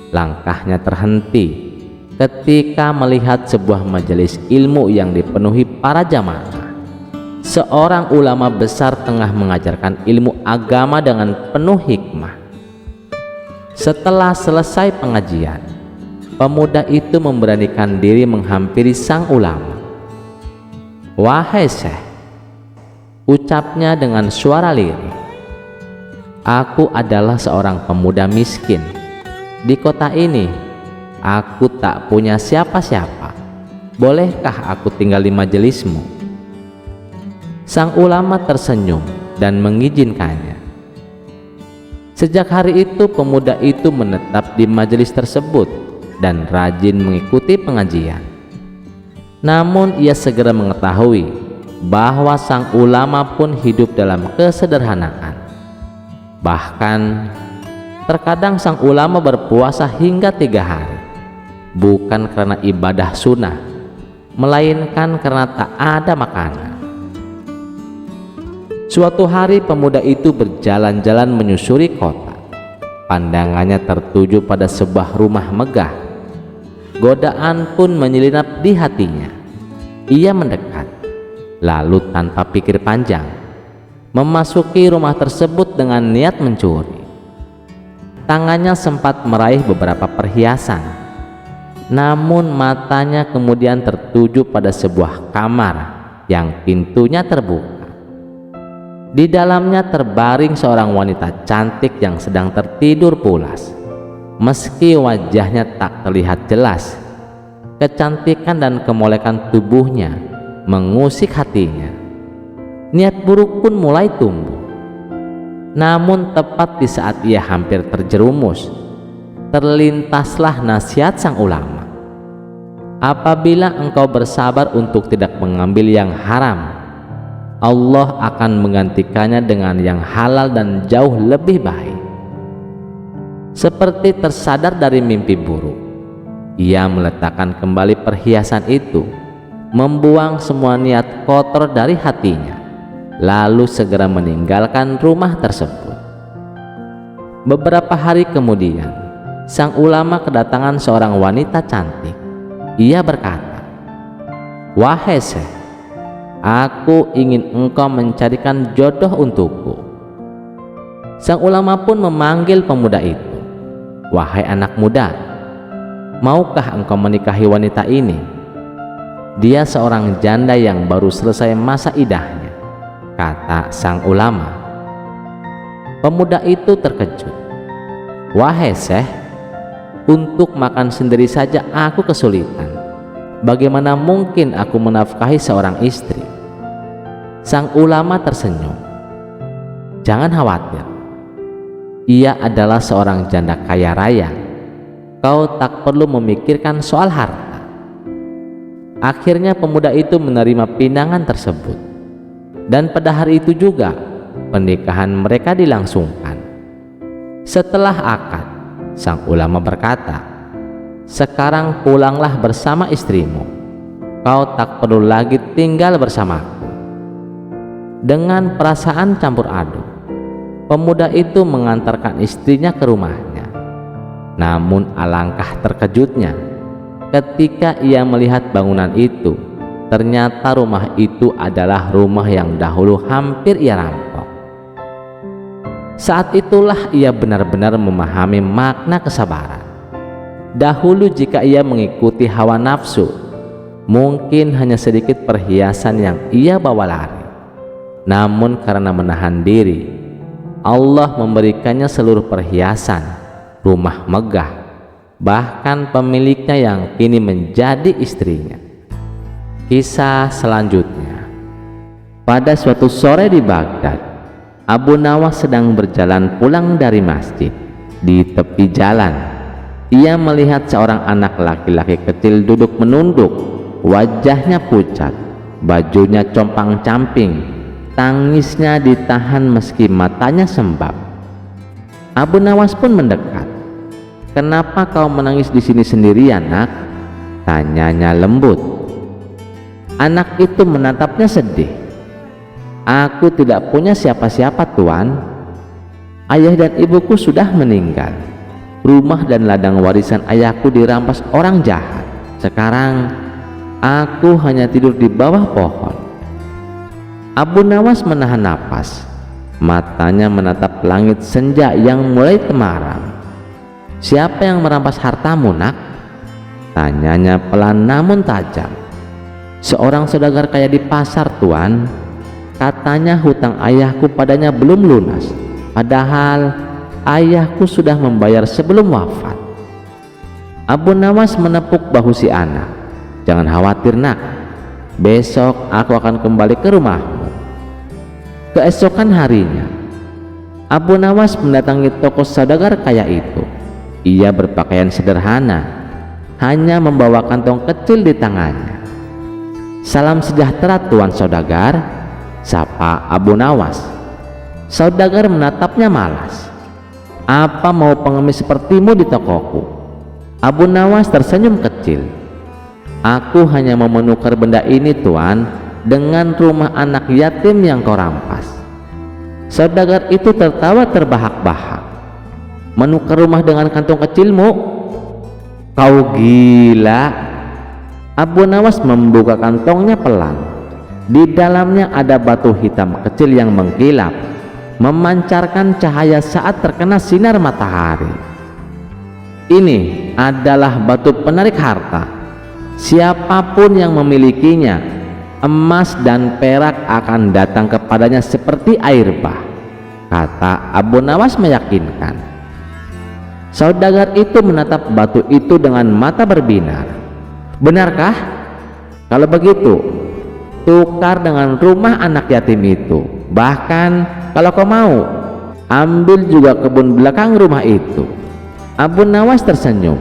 langkahnya terhenti ketika melihat sebuah majelis ilmu yang dipenuhi para jamaah. Seorang ulama besar tengah mengajarkan ilmu agama dengan penuh hikmah. Setelah selesai pengajian, pemuda itu memberanikan diri menghampiri sang ulama. Wahai Syekh, Ucapnya dengan suara lirih. Aku adalah seorang pemuda miskin. Di kota ini, aku tak punya siapa-siapa. Bolehkah aku tinggal di majelismu? Sang ulama tersenyum dan mengizinkannya. Sejak hari itu pemuda itu menetap di majelis tersebut dan rajin mengikuti pengajian. Namun ia segera mengetahui bahwa sang ulama pun hidup dalam kesederhanaan. Bahkan terkadang sang ulama berpuasa hingga 3 hari, bukan karena ibadah sunnah, melainkan karena tak ada makanan. Suatu hari pemuda itu berjalan-jalan menyusuri kota. Pandangannya tertuju pada sebuah rumah megah. Godaan pun menyelinap di hatinya. Ia mendekat, lalu tanpa pikir panjang memasuki rumah tersebut dengan niat mencuri. Tangannya sempat meraih beberapa perhiasan, namun matanya kemudian tertuju pada sebuah kamar yang pintunya terbuka. Di dalamnya terbaring seorang wanita cantik yang sedang tertidur pulas. Meski wajahnya tak terlihat jelas, kecantikan dan kemolekan tubuhnya mengusik hatinya. Niat buruk pun mulai tumbuh. Namun tepat di saat ia hampir terjerumus, terlintaslah nasihat sang ulama. Apabila engkau bersabar untuk tidak mengambil yang haram, Allah akan menggantikannya dengan yang halal dan jauh lebih baik. Seperti tersadar dari mimpi buruk, ia meletakkan kembali perhiasan itu, membuang semua niat kotor dari hatinya, lalu segera meninggalkan rumah tersebut. Beberapa hari kemudian, sang ulama kedatangan seorang wanita cantik. Ia berkata, "Wahai Syekh, aku ingin engkau mencarikan jodoh untukku." Sang ulama pun memanggil pemuda itu, "Wahai anak muda, maukah engkau menikahi wanita ini? Dia seorang janda yang baru selesai masa idahnya," kata sang ulama. Pemuda itu terkejut. "Wahai Syekh, untuk makan sendiri saja aku kesulitan. Bagaimana mungkin aku menafkahi seorang istri?" Sang ulama tersenyum. "Jangan khawatir, ia adalah seorang janda kaya raya. Kau tak perlu memikirkan soal harta." Akhirnya pemuda itu menerima pinangan tersebut, dan pada hari itu juga pernikahan mereka dilangsungkan. Setelah akad, sang ulama berkata, "Sekarang pulanglah bersama istrimu. Kau tak perlu lagi tinggal bersamaku." Dengan perasaan campur aduk, pemuda itu mengantarkan istrinya ke rumahnya. Namun alangkah terkejutnya ketika ia melihat bangunan itu. Ternyata rumah itu adalah rumah yang dahulu hampir ia rampok. Saat itulah ia benar-benar memahami makna kesabaran. Dahulu jika ia mengikuti hawa nafsu, mungkin hanya sedikit perhiasan yang ia bawa lari. Namun karena menahan diri, Allah memberikannya seluruh perhiasan, rumah megah, bahkan pemiliknya yang kini menjadi istrinya. Kisah selanjutnya. Pada suatu sore di Baghdad, Abu Nawas sedang berjalan pulang dari masjid. Di tepi jalan, ia melihat seorang anak laki-laki kecil duduk menunduk. Wajahnya pucat, bajunya compang-camping, tangisnya ditahan meski matanya sembab. Abu Nawas pun mendekat. "Kenapa kau menangis di sini sendirian, nak?" tanyanya lembut. Anak itu menatapnya sedih. "Aku tidak punya siapa-siapa, Tuan. Ayah dan ibuku sudah meninggal. Rumah dan ladang warisan ayahku dirampas orang jahat. Sekarang aku hanya tidur di bawah pohon." Abu Nawas menahan napas. Matanya menatap langit senja yang mulai temaram. "Siapa yang merampas hartamu, nak?" tanyanya pelan namun tajam. "Seorang saudagar kaya di pasar, Tuan. Katanya hutang ayahku padanya belum lunas, padahal ayahku sudah membayar sebelum wafat. Abu Nawas menepuk bahu si anak. Jangan khawatir nak, besok aku akan kembali ke rumahmu. Keesokan harinya, Abu Nawas mendatangi toko saudagar kaya itu. Ia berpakaian sederhana, hanya membawa kantong kecil di tangannya. "Salam sejahtera tuan saudagar," sapa Abu Nawas. Saudagar menatapnya malas. "Apa mau pengemis sepertimu di tokoku?" Abu Nawas tersenyum kecil. "Aku hanya mau menukar benda ini tuan dengan rumah anak yatim yang kau rampas." Saudagar itu tertawa terbahak-bahak. "Menukar rumah dengan kantong kecilmu? Kau gila?" Abu Nawas membuka kantongnya pelan. Di dalamnya ada batu hitam kecil yang mengkilap, memancarkan cahaya saat terkena sinar matahari. "Ini adalah batu penarik harta. Siapapun yang memilikinya, emas dan perak akan datang kepadanya seperti air bah," kata Abu Nawas meyakinkan. Saudagar itu menatap batu itu dengan mata berbinar. "Benarkah? Kalau begitu, tukar dengan rumah anak yatim itu. Bahkan kalau kau mau, ambil juga kebun belakang rumah itu." Abu Nawas tersenyum,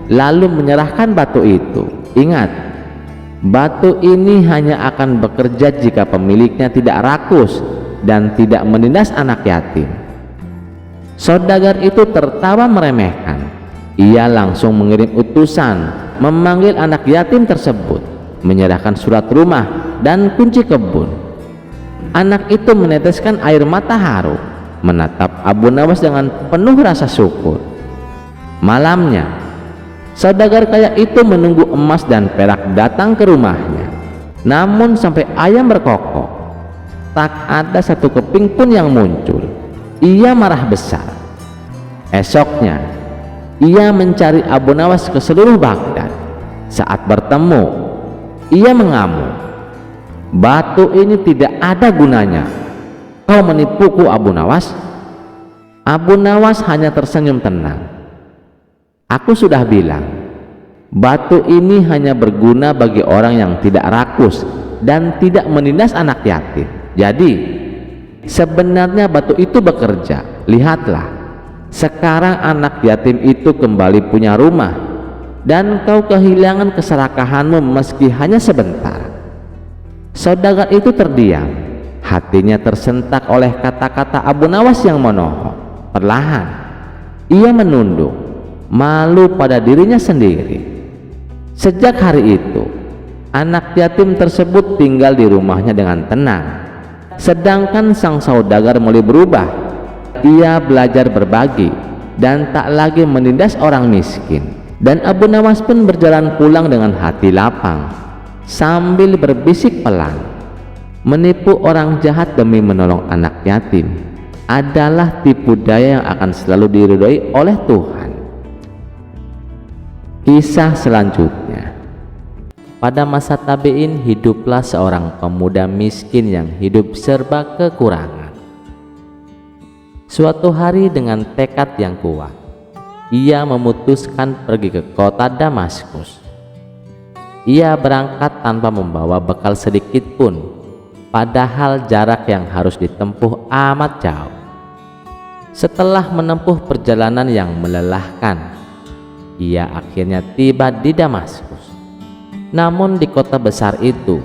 lalu menyerahkan batu itu. "Ingat, batu ini hanya akan bekerja jika pemiliknya tidak rakus dan tidak menindas anak yatim." Saudagar itu tertawa meremehkan. Ia langsung mengirim utusan memanggil anak yatim tersebut, menyerahkan surat rumah dan kunci kebun. Anak itu meneteskan air mata haru, menatap Abu Nawas dengan penuh rasa syukur. Malamnya, saudagar kaya itu menunggu emas dan perak datang ke rumahnya. Namun sampai ayam berkokok, tak ada satu keping pun yang muncul. Ia marah besar. Esoknya, ia mencari Abu Nawas ke seluruh Baghdad. Saat bertemu, ia mengamuk. "Batu ini tidak ada gunanya. Kau menipuku, Abu Nawas." Abu Nawas hanya tersenyum tenang. "Aku sudah bilang, batu ini hanya berguna bagi orang yang tidak rakus dan tidak menindas anak yatim. Jadi, sebenarnya batu itu bekerja. Lihatlah, sekarang anak yatim itu kembali punya rumah, dan kau kehilangan keserakahanmu meski hanya sebentar." Saudagar itu terdiam, hatinya tersentak oleh kata-kata Abu Nawas yang menohok. Perlahan, ia menunduk, malu pada dirinya sendiri. Sejak hari itu, anak yatim tersebut tinggal di rumahnya dengan tenang. Sedangkan sang saudagar mulai berubah. Ia belajar berbagi dan tak lagi menindas orang miskin. Dan Abu Nawas pun berjalan pulang dengan hati lapang, sambil berbisik pelan. Menipu orang jahat demi menolong anak yatim adalah tipu daya yang akan selalu diridhoi oleh Tuhan. Kisah selanjutnya. Pada masa tabi'in hiduplah seorang pemuda miskin yang hidup serba kekurangan. Suatu hari dengan tekad yang kuat, ia memutuskan pergi ke kota Damaskus. Ia berangkat tanpa membawa bekal sedikit pun, padahal jarak yang harus ditempuh amat jauh. Setelah menempuh perjalanan yang melelahkan, ia akhirnya tiba di Damaskus. Namun di kota besar itu,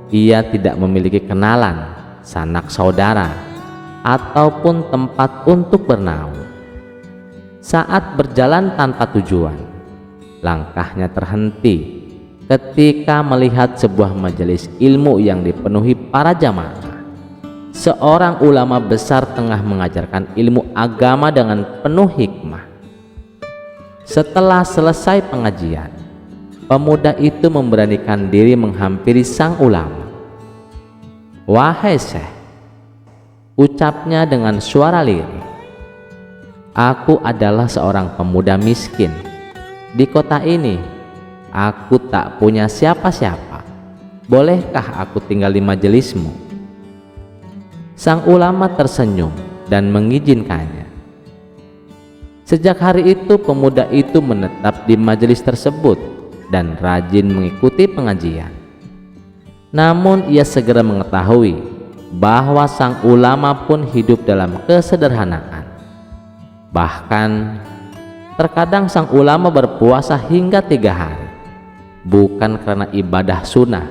ia tidak memiliki kenalan, sanak saudara, ataupun tempat untuk bernaung. Saat berjalan tanpa tujuan, langkahnya terhenti ketika melihat sebuah majelis ilmu yang dipenuhi para jamaah. Seorang ulama besar tengah mengajarkan ilmu agama dengan penuh hikmah. Setelah selesai pengajian, pemuda itu memberanikan diri menghampiri sang ulama. "Wahai Syekh," ucapnya dengan suara lirih, "aku adalah seorang pemuda miskin. Di kota ini, aku tak punya siapa-siapa. Bolehkah aku tinggal di majelismu?" Sang ulama tersenyum dan mengizinkannya. Sejak hari itu pemuda itu menetap di majelis tersebut dan rajin mengikuti pengajian. Namun ia segera mengetahui bahwa sang ulama pun hidup dalam kesederhanaan. Bahkan terkadang sang ulama berpuasa hingga 3 hari, bukan karena ibadah sunnah,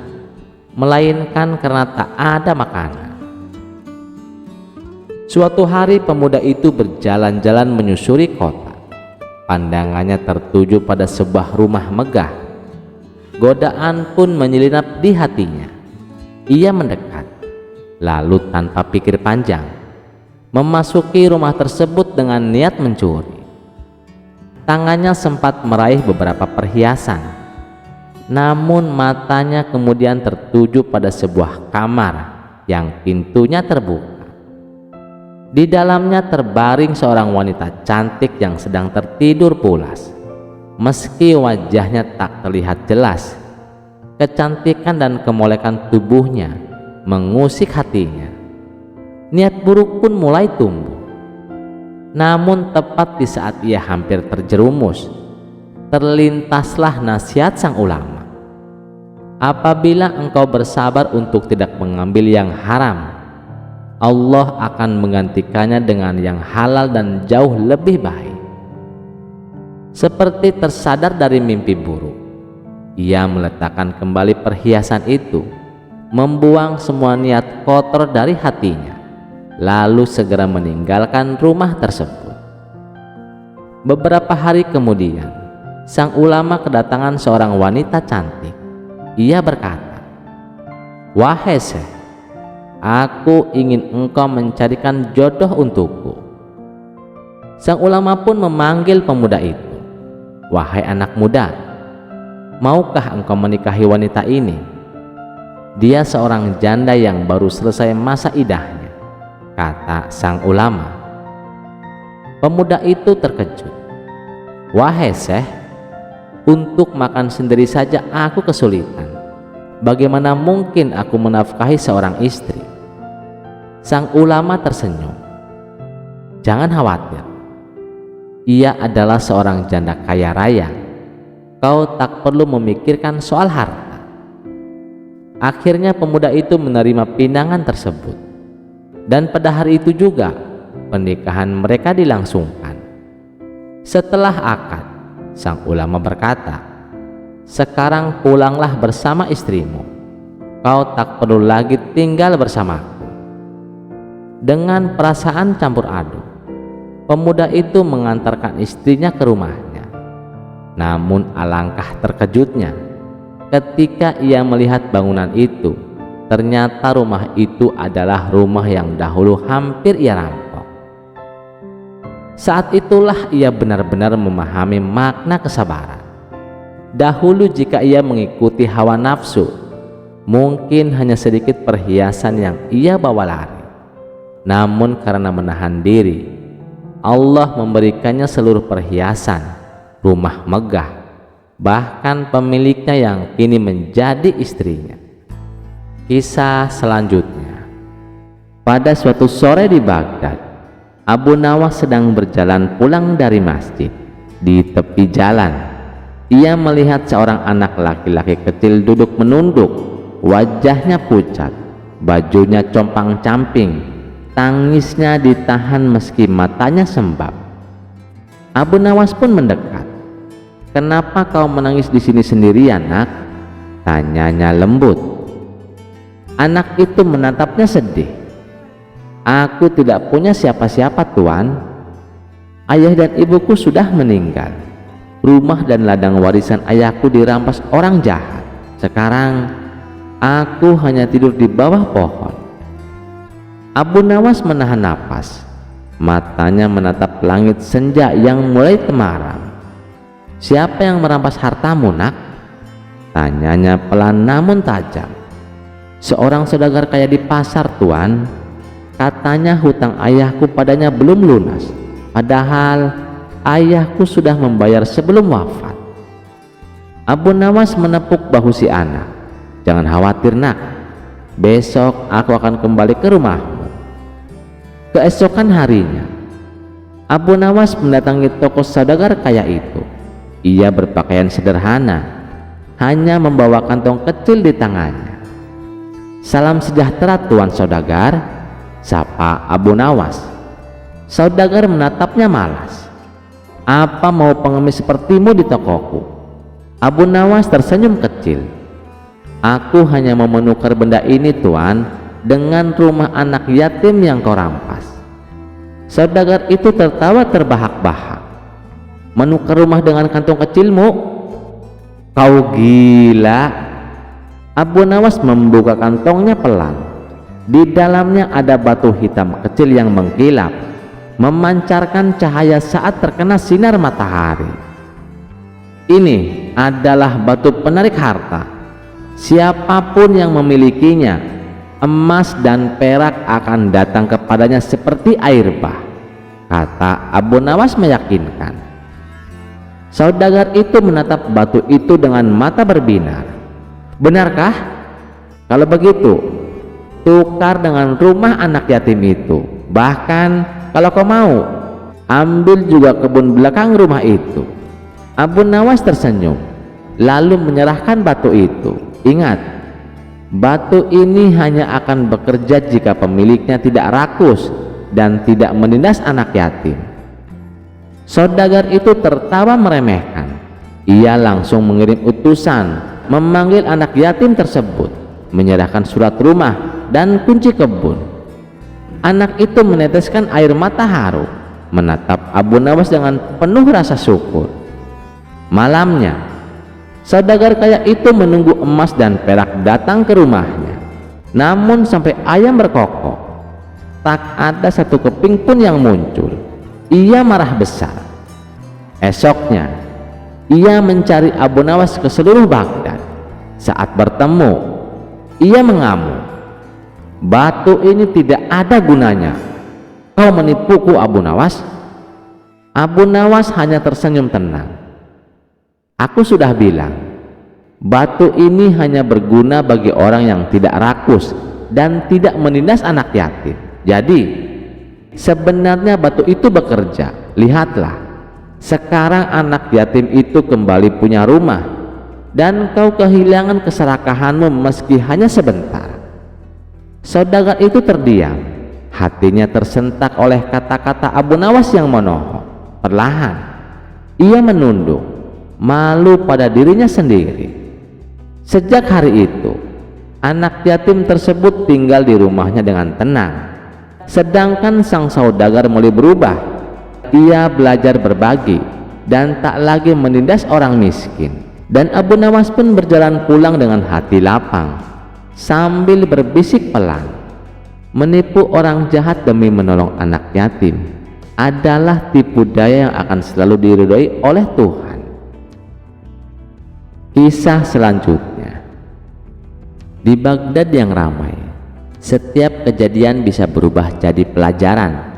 melainkan karena tak ada makanan. Suatu hari pemuda itu berjalan-jalan menyusuri kota. Pandangannya tertuju pada sebuah rumah megah. Godaan pun menyelinap di hatinya. Ia mendekat, lalu tanpa pikir panjang memasuki rumah tersebut dengan niat mencuri. Tangannya sempat meraih beberapa perhiasan, namun matanya kemudian tertuju pada sebuah kamar yang pintunya terbuka. Di dalamnya terbaring seorang wanita cantik yang sedang tertidur pulas. Meski wajahnya tak terlihat jelas, kecantikan dan kemolekan tubuhnya mengusik hatinya. Niat buruk pun mulai tumbuh. Namun tepat di saat ia hampir terjerumus, terlintaslah nasihat sang ulama. Apabila engkau bersabar untuk tidak mengambil yang haram, Allah akan menggantikannya dengan yang halal dan jauh lebih baik. Seperti tersadar dari mimpi buruk, ia meletakkan kembali perhiasan itu, membuang semua niat kotor dari hatinya, lalu segera meninggalkan rumah tersebut. Beberapa hari kemudian, sang ulama kedatangan seorang wanita cantik. Ia berkata, "Wahai Syekh, aku ingin engkau mencarikan jodoh untukku." Sang ulama pun memanggil pemuda itu. "Wahai anak muda, maukah engkau menikahi wanita ini? Dia seorang janda yang baru selesai masa idahnya," kata sang ulama. Pemuda itu terkejut. "Wahai Syekh, untuk makan sendiri saja aku kesulitan. Bagaimana mungkin aku menafkahi seorang istri?" Sang ulama tersenyum. "Jangan khawatir, ia adalah seorang janda kaya raya. Kau tak perlu memikirkan soal harta." Akhirnya pemuda itu menerima pinangan tersebut, dan pada hari itu juga pernikahan mereka dilangsungkan. Setelah akad, sang ulama berkata, "Sekarang pulanglah bersama istrimu. Kau tak perlu lagi tinggal bersamaku." Dengan perasaan campur aduk, pemuda itu mengantarkan istrinya ke rumahnya. Namun alangkah terkejutnya ketika ia melihat bangunan itu. Ternyata rumah itu adalah rumah yang dahulu hampir ia rampok. Saat itulah ia benar-benar memahami makna kesabaran. Dahulu jika ia mengikuti hawa nafsu, mungkin hanya sedikit perhiasan yang ia bawa lari. Namun karena menahan diri, Allah memberikannya seluruh perhiasan, rumah megah, bahkan pemiliknya yang kini menjadi istrinya. Kisah selanjutnya. Pada suatu sore di Baghdad, Abu Nawas sedang berjalan pulang dari masjid. Di tepi jalan, ia melihat seorang anak laki-laki kecil duduk menunduk, wajahnya pucat, bajunya compang-camping, tangisnya ditahan meski matanya sembab. Abu Nawas pun mendekat. "Kenapa kau menangis di sini sendirian, nak?" tanyanya lembut. Anak itu menatapnya sedih. "Aku tidak punya siapa-siapa, Tuan. Ayah dan ibuku sudah meninggal. Rumah dan ladang warisan ayahku dirampas orang jahat. Sekarang aku hanya tidur di bawah pohon." Abu Nawas menahan napas. Matanya menatap langit senja yang mulai temaram. "Siapa yang merampas hartamu, nak?" tanyanya pelan namun tajam. "Seorang saudagar kaya di pasar, Tuan. Katanya hutang ayahku padanya belum lunas, padahal ayahku sudah membayar sebelum wafat." Abu Nawas menepuk bahu si anak. "Jangan khawatir, nak. Besok aku akan kembali ke rumahmu. Keesokan harinya, Abu Nawas mendatangi toko saudagar kaya itu. Ia berpakaian sederhana, hanya membawa kantong kecil di tangannya. "Salam sejahtera Tuan Saudagar," sapa Abu Nawas. Saudagar menatapnya malas. "Apa mau pengemis sepertimu di tokoku?" Abu Nawas tersenyum kecil. "Aku hanya mau menukar benda ini Tuan dengan rumah anak yatim yang kau rampas." Saudagar itu tertawa terbahak-bahak. "Menukar rumah dengan kantong kecilmu? Kau gila?" Abu Nawas membuka kantongnya pelan. Di dalamnya ada batu hitam kecil yang mengkilap, memancarkan cahaya saat terkena sinar matahari. "Ini adalah batu penarik harta. Siapapun yang memilikinya, emas dan perak akan datang kepadanya seperti air bah," kata Abu Nawas meyakinkan. Saudagar itu menatap batu itu dengan mata berbinar. "Benarkah? Kalau begitu, tukar dengan rumah anak yatim itu. Bahkan kalau kau mau, ambil juga kebun belakang rumah itu." Abu Nawas tersenyum, lalu menyerahkan batu itu. "Ingat, batu ini hanya akan bekerja jika pemiliknya tidak rakus dan tidak menindas anak yatim." Saudagar itu tertawa meremehkan. Ia langsung mengirim utusan memanggil anak yatim tersebut, menyerahkan surat rumah dan kunci kebun. Anak itu meneteskan air mata haru, menatap Abu Nawas dengan penuh rasa syukur. Malamnya, saudagar kaya itu menunggu emas dan perak datang ke rumahnya. Namun sampai ayam berkokok, tak ada satu keping pun yang muncul. Ia marah besar. Esoknya, ia mencari Abu Nawas ke seluruh Baghdad. Saat bertemu, ia mengamuk. "Batu ini tidak ada gunanya. Kau menipuku, Abu Nawas." Abu Nawas hanya tersenyum tenang. "Aku sudah bilang, batu ini hanya berguna bagi orang yang tidak rakus dan tidak menindas anak yatim. Jadi, sebenarnya batu itu bekerja. Lihatlah, sekarang anak yatim itu kembali punya rumah, dan kau kehilangan keserakahanmu meski hanya sebentar." Saudagar itu terdiam, hatinya tersentak oleh kata-kata Abu Nawas yang menohok. Perlahan, ia menunduk, malu pada dirinya sendiri. Sejak hari itu, anak yatim tersebut tinggal di rumahnya dengan tenang. Sedangkan sang saudagar mulai berubah. Ia belajar berbagi dan tak lagi menindas orang miskin. Dan Abu Nawas pun berjalan pulang dengan hati lapang, sambil berbisik pelan, "Menipu orang jahat demi menolong anak yatim adalah tipu daya yang akan selalu diridhoi oleh Tuhan." Kisah selanjutnya. Di Baghdad yang ramai, setiap kejadian bisa berubah jadi pelajaran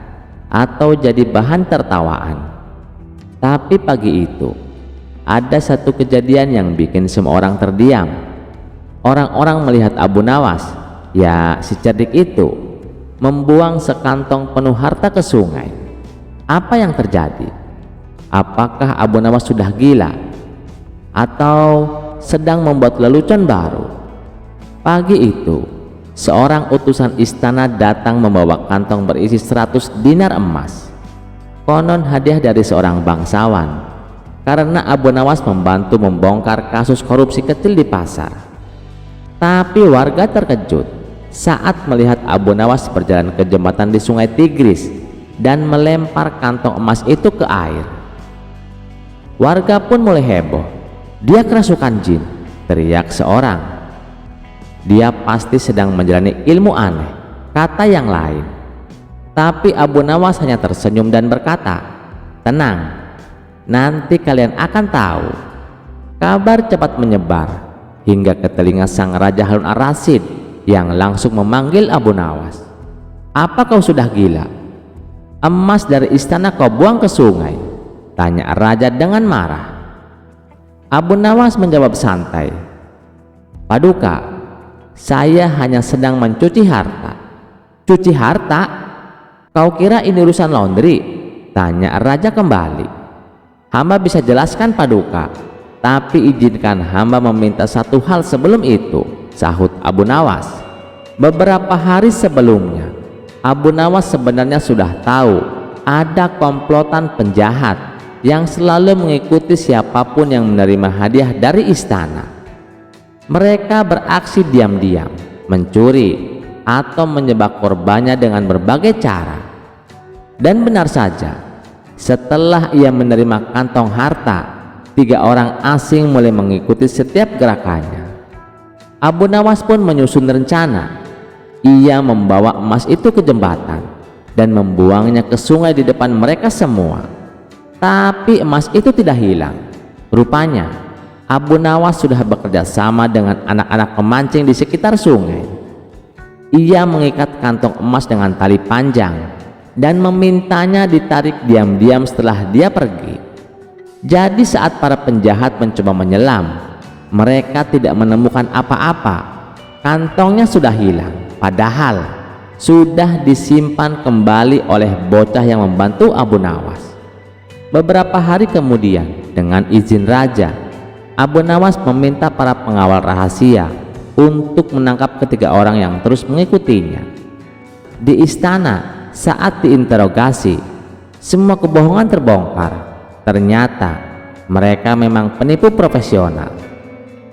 atau jadi bahan tertawaan. Tapi pagi itu, ada satu kejadian yang bikin semua orang terdiam. Orang-orang melihat Abu Nawas, ya si cerdik itu, membuang sekantong penuh harta ke sungai. Apa yang terjadi? Apakah Abu Nawas sudah gila? Atau sedang membuat lelucon baru? Pagi itu, seorang utusan istana datang membawa kantong berisi 100 dinar emas. Konon hadiah dari seorang bangsawan, karena Abu Nawas membantu membongkar kasus korupsi kecil di pasar. Tapi warga terkejut saat melihat Abu Nawas berjalan ke jembatan di Sungai Tigris dan melempar kantong emas itu ke air. Warga pun mulai heboh. "Dia kerasukan jin," teriak seorang. "Dia pasti sedang menjalani ilmu aneh," kata yang lain. Tapi Abu Nawas hanya tersenyum dan berkata, "Tenang, nanti kalian akan tahu." Kabar cepat menyebar hingga ke telinga sang Raja Harun ar-Rasyid yang langsung memanggil Abu Nawas. "Apa kau sudah gila? Emas dari istana kau buang ke sungai?" tanya raja dengan marah. Abu Nawas menjawab santai, "Paduka, saya hanya sedang mencuci harta." "Cuci harta? "Kau kira ini urusan laundry?" tanya raja kembali. "Hamba bisa jelaskan Paduka, tapi izinkan hamba meminta satu hal sebelum itu," sahut Abu Nawas. Beberapa hari sebelumnya, Abu Nawas sebenarnya sudah tahu ada komplotan penjahat yang selalu mengikuti siapapun yang menerima hadiah dari istana. Mereka beraksi diam-diam, mencuri atau menjebak korbannya dengan berbagai cara. Dan benar saja, setelah ia menerima kantong harta, 3 orang asing mulai mengikuti setiap gerakannya. Abu Nawas pun menyusun rencana. Ia membawa emas itu ke jembatan dan membuangnya ke sungai di depan mereka semua. Tapi emas itu tidak hilang. Rupanya Abu Nawas sudah bekerja sama dengan anak-anak pemancing di sekitar sungai. Ia mengikat kantong emas dengan tali panjang dan memintanya ditarik diam-diam setelah dia pergi. Jadi saat para penjahat mencoba menyelam, mereka tidak menemukan apa-apa. Kantongnya sudah hilang, padahal sudah disimpan kembali oleh bocah yang membantu Abu Nawas. Beberapa hari kemudian, dengan izin raja, Abu Nawas meminta para pengawal rahasia untuk menangkap ketiga orang yang terus mengikutinya. Di istana, saat diinterogasi, semua kebohongan terbongkar. Ternyata mereka memang penipu profesional.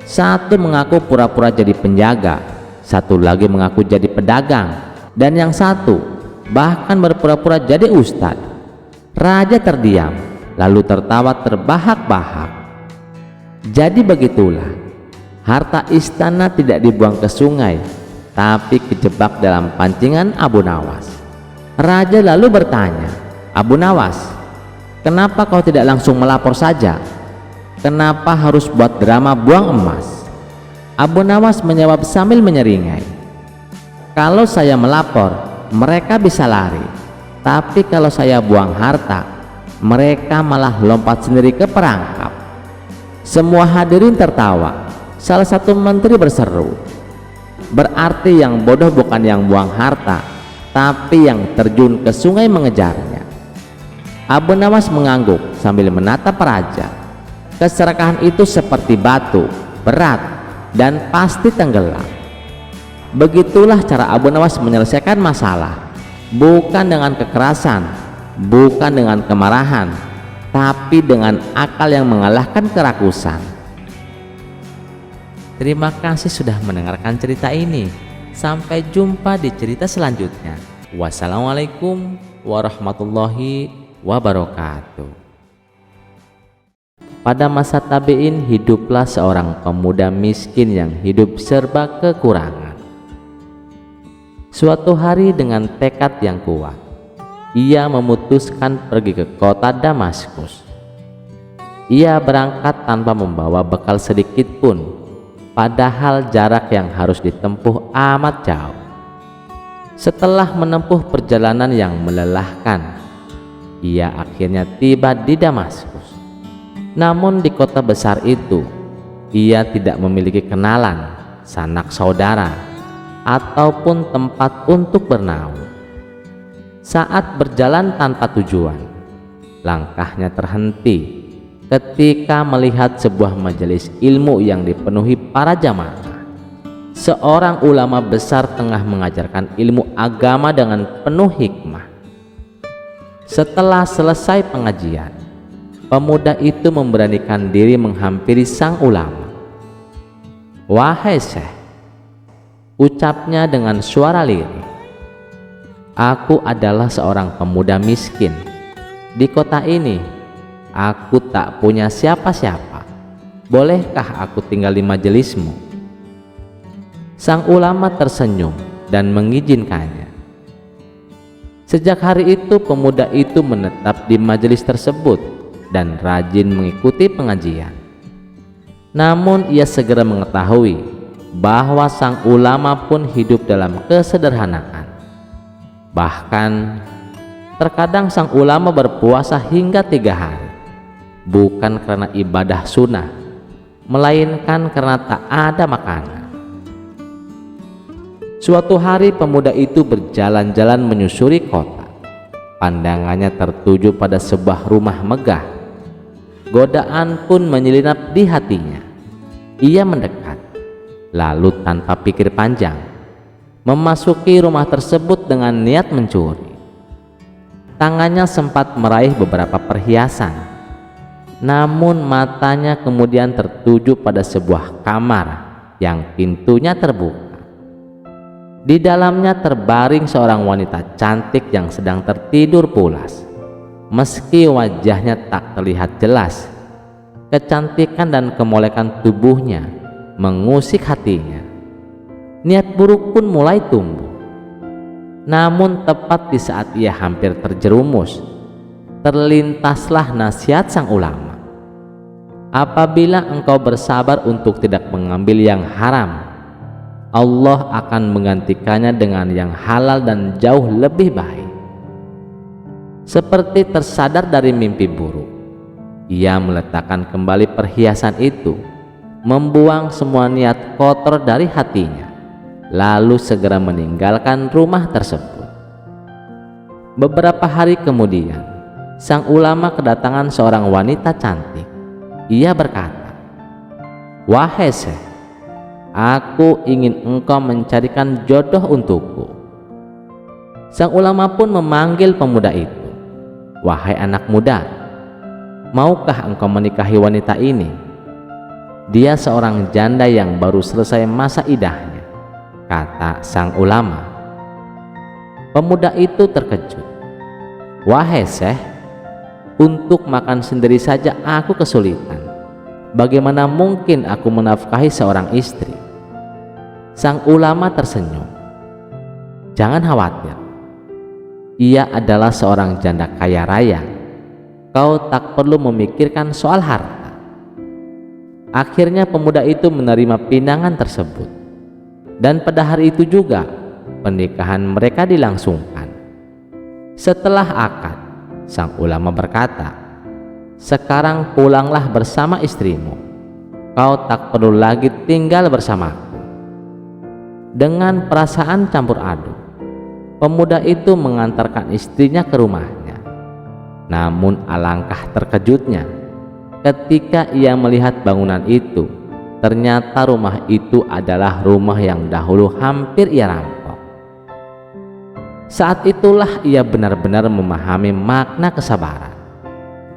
Satu mengaku pura-pura jadi penjaga, satu lagi mengaku jadi pedagang, dan yang satu bahkan berpura-pura jadi ustadz. Raja terdiam, lalu tertawa terbahak-bahak. Jadi begitulah, harta istana tidak dibuang ke sungai, tapi kejebak dalam pancingan Abu Nawas. Raja lalu bertanya, "Abu Nawas, kenapa kau tidak langsung melapor saja? Kenapa harus buat drama buang emas?" Abu Nawas menjawab sambil menyeringai, "Kalau saya melapor, mereka bisa lari. Tapi kalau saya buang harta, mereka malah lompat sendiri ke perangkap." Semua hadirin tertawa. Salah satu menteri berseru, "Berarti yang bodoh bukan yang buang harta, tapi yang terjun ke sungai mengejarnya." Abu Nawas mengangguk sambil menatap raja. Keserakahan itu seperti batu, berat, dan pasti tenggelam. Begitulah cara Abu Nawas menyelesaikan masalah, bukan dengan kekerasan, bukan dengan kemarahan, tapi dengan akal yang mengalahkan kerakusan. Terima kasih sudah mendengarkan cerita ini. Sampai jumpa di cerita selanjutnya. Wassalamualaikum warahmatullahi wabarakatuh. Pada masa tabi'in, hiduplah seorang pemuda miskin yang hidup serba kekurangan. Suatu hari dengan tekad yang kuat, ia memutuskan pergi ke kota Damaskus. Ia berangkat tanpa membawa bekal sedikit pun, padahal jarak yang harus ditempuh amat jauh. Setelah menempuh perjalanan yang melelahkan, ia akhirnya tiba di Damaskus. Namun di kota besar itu, ia tidak memiliki kenalan, sanak saudara, ataupun tempat untuk bernaung. Saat berjalan tanpa tujuan, langkahnya terhenti ketika melihat sebuah majelis ilmu yang dipenuhi para jamaah. Seorang ulama besar tengah mengajarkan ilmu agama dengan penuh hikmah. Setelah selesai pengajian, pemuda itu memberanikan diri menghampiri sang ulama. "Wahai Syekh," ucapnya dengan suara lirih, "aku adalah seorang pemuda miskin. Di kota ini, aku tak punya siapa-siapa. Bolehkah aku tinggal di majelismu?" Sang ulama tersenyum dan mengizinkannya. Sejak hari itu, pemuda itu menetap di majelis tersebut dan rajin mengikuti pengajian. Namun ia segera mengetahui bahwa sang ulama pun hidup dalam kesederhanaan. Bahkan terkadang sang ulama berpuasa hingga 3 hari, bukan karena ibadah sunnah, melainkan karena tak ada makanan. Suatu hari pemuda itu berjalan-jalan menyusuri kota. Pandangannya tertuju pada sebuah rumah megah. Godaan pun menyelinap di hatinya. Ia mendekat, lalu tanpa pikir panjang memasuki rumah tersebut dengan niat mencuri. Tangannya sempat meraih beberapa perhiasan, namun matanya kemudian tertuju pada sebuah kamar yang pintunya terbuka. Di dalamnya terbaring seorang wanita cantik yang sedang tertidur pulas. Meski wajahnya tak terlihat jelas, kecantikan dan kemolekan tubuhnya mengusik hatinya. Niat buruk pun mulai tumbuh. Namun tepat di saat ia hampir terjerumus, terlintaslah nasihat sang ulama. Apabila engkau bersabar untuk tidak mengambil yang haram, Allah akan menggantikannya dengan yang halal dan jauh lebih baik. Seperti tersadar dari mimpi buruk, ia meletakkan kembali perhiasan itu, membuang semua niat kotor dari hatinya, lalu segera meninggalkan rumah tersebut. Beberapa hari kemudian, sang ulama kedatangan seorang wanita cantik. Ia berkata, "Wahai Syekh, aku ingin engkau mencarikan jodoh untukku." Sang ulama pun memanggil pemuda itu. "Wahai anak muda, maukah engkau menikahi wanita ini? Dia seorang janda yang baru selesai masa idahnya," kata sang ulama. Pemuda itu terkejut. "Wahai Syekh, untuk makan sendiri saja aku kesulitan. Bagaimana mungkin aku menafkahi seorang istri?" Sang ulama tersenyum. "Jangan khawatir, ia adalah seorang janda kaya raya. Kau tak perlu memikirkan soal harta." Akhirnya pemuda itu menerima pinangan tersebut, dan pada hari itu juga pernikahan mereka dilangsungkan. Setelah akad, sang ulama berkata, "Sekarang pulanglah bersama istrimu. Kau tak perlu lagi tinggal bersamaku." Dengan perasaan campur aduk, pemuda itu mengantarkan istrinya ke rumahnya. Namun alangkah terkejutnya ketika ia melihat bangunan itu. Ternyata rumah itu adalah rumah yang dahulu hampir ia rampok. Saat itulah ia benar-benar memahami makna kesabaran.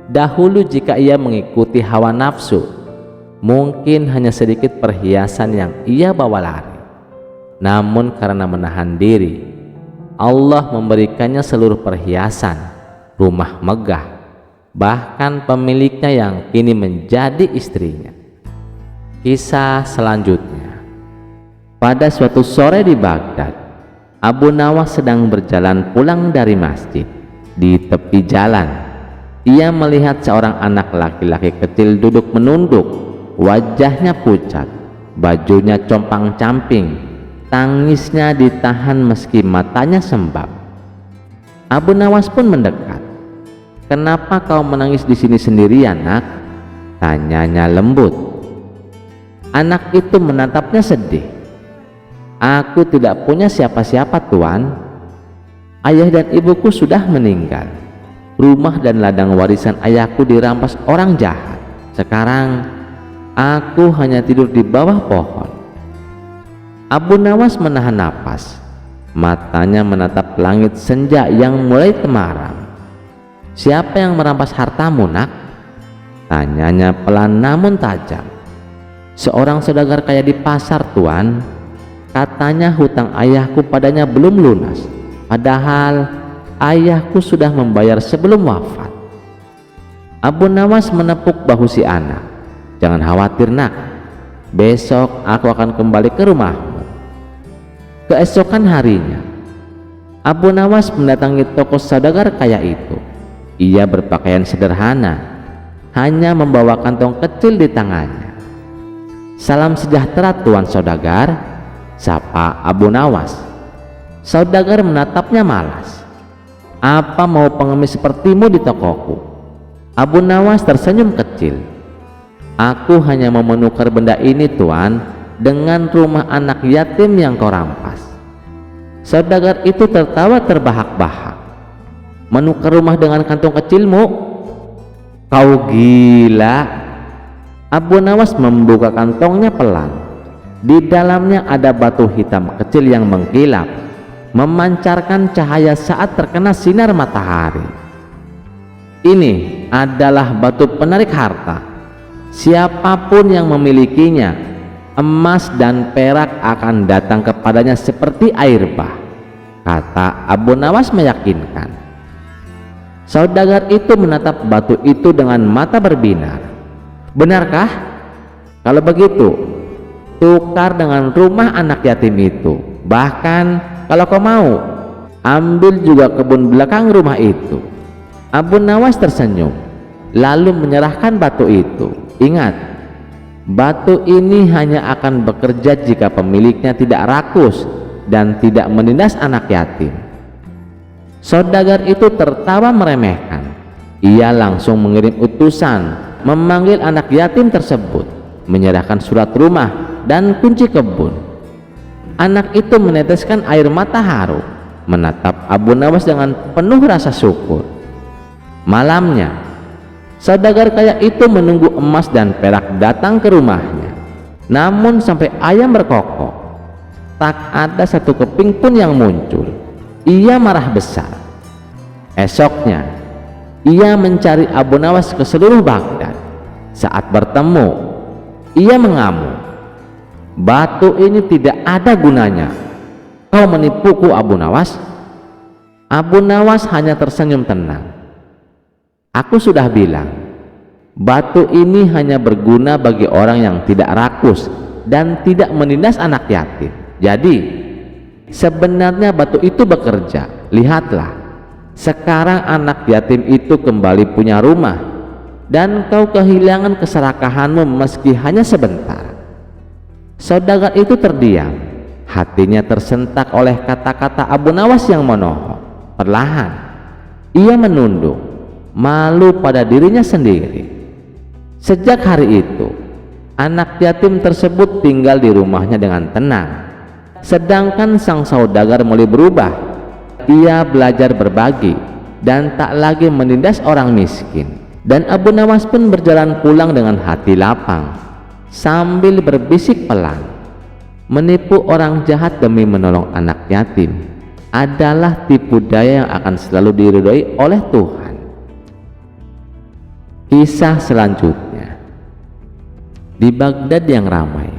Dahulu jika ia mengikuti hawa nafsu, mungkin hanya sedikit perhiasan yang ia bawa lari. Namun karena menahan diri, Allah memberikannya seluruh perhiasan, rumah megah, bahkan pemiliknya yang kini menjadi istrinya. Kisah selanjutnya. Pada suatu sore di Baghdad, Abu Nawas sedang berjalan pulang dari masjid. Di tepi jalan, ia melihat seorang anak laki-laki kecil duduk menunduk. Wajahnya pucat, bajunya compang-camping, tangisnya ditahan meski matanya sembab. Abu Nawas pun mendekat. "Kenapa kau menangis di sini sendirian, nak?" tanyanya lembut. Anak itu menatapnya sedih. "Aku tidak punya siapa-siapa, Tuan. Ayah dan ibuku sudah meninggal. Rumah dan ladang warisan ayahku dirampas orang jahat. Sekarang aku hanya tidur di bawah pohon." Abu Nawas menahan napas. Matanya menatap langit senja yang mulai temaram. "Siapa yang merampas hartamu, nak?" tanyanya pelan namun tajam. "Seorang saudagar kaya di pasar, Tuan. Katanya hutang ayahku padanya belum lunas, padahal ayahku sudah membayar sebelum wafat." Abu Nawas menepuk bahu si anak. "Jangan khawatir, nak. Besok aku akan kembali ke rumahmu." Keesokan harinya, Abu Nawas mendatangi toko saudagar kaya itu. Ia berpakaian sederhana, hanya membawa kantong kecil di tangannya. "Salam sejahtera, Tuan saudagar," sapa Abu Nawas. Saudagar menatapnya malas. "Apa mau pengemis sepertimu di tokoku?" Abu Nawas tersenyum kecil. "Aku hanya mau menukar benda ini, Tuan, dengan rumah anak yatim yang kau rampas." Saudagar itu tertawa terbahak-bahak. menukar rumah dengan kantong kecilmu? Kau gila. Abu Nawas membuka kantongnya pelan. Di dalamnya ada batu hitam kecil yang mengkilap, memancarkan cahaya saat terkena sinar matahari. Ini adalah batu penarik harta. Siapapun yang memilikinya, emas dan perak akan datang kepadanya seperti air bah, kata Abu Nawas meyakinkan. Saudagar itu menatap batu itu dengan mata berbinar. Benarkah? Kalau begitu, tukar dengan rumah anak yatim itu. Bahkan kalau kau mau, ambil juga kebun belakang rumah itu. Abu Nawas tersenyum, lalu menyerahkan batu itu. Ingat, batu ini hanya akan bekerja jika pemiliknya tidak rakus dan tidak menindas anak yatim. Saudagar itu tertawa meremehkan. Ia langsung mengirim utusan memanggil anak yatim tersebut, menyerahkan surat rumah dan kunci kebun. Anak itu meneteskan air mata haru, menatap Abu Nawas dengan penuh rasa syukur. Malamnya, saudagar kaya itu menunggu emas dan perak datang ke rumahnya. Namun sampai ayam berkokok, tak ada satu keping pun yang muncul. Ia marah besar. Esoknya, ia mencari Abu Nawas ke seluruh Baghdad. Saat bertemu, ia mengamuk. Batu ini tidak ada gunanya. Kau menipuku, Abu Nawas. Abu Nawas hanya tersenyum tenang. Aku sudah bilang, batu ini hanya berguna bagi orang yang tidak rakus dan tidak menindas anak yatim. Jadi sebenarnya batu itu bekerja. Lihatlah, sekarang anak yatim itu kembali punya rumah, dan kau kehilangan keserakahanmu meski hanya sebentar. Saudagar itu terdiam, hatinya tersentak oleh kata-kata Abu Nawas yang menohok. Perlahan ia menunduk, malu pada dirinya sendiri. Sejak hari itu, anak yatim tersebut tinggal di rumahnya dengan tenang. Sedangkan sang saudagar mulai berubah. Ia belajar berbagi dan tak lagi menindas orang miskin. Dan Abu Nawas pun berjalan pulang dengan hati lapang sambil berbisik pelan. Menipu orang jahat demi menolong anak yatim adalah tipu daya yang akan selalu diridhoi oleh Tuhan. Kisah selanjutnya. Di Baghdad yang ramai,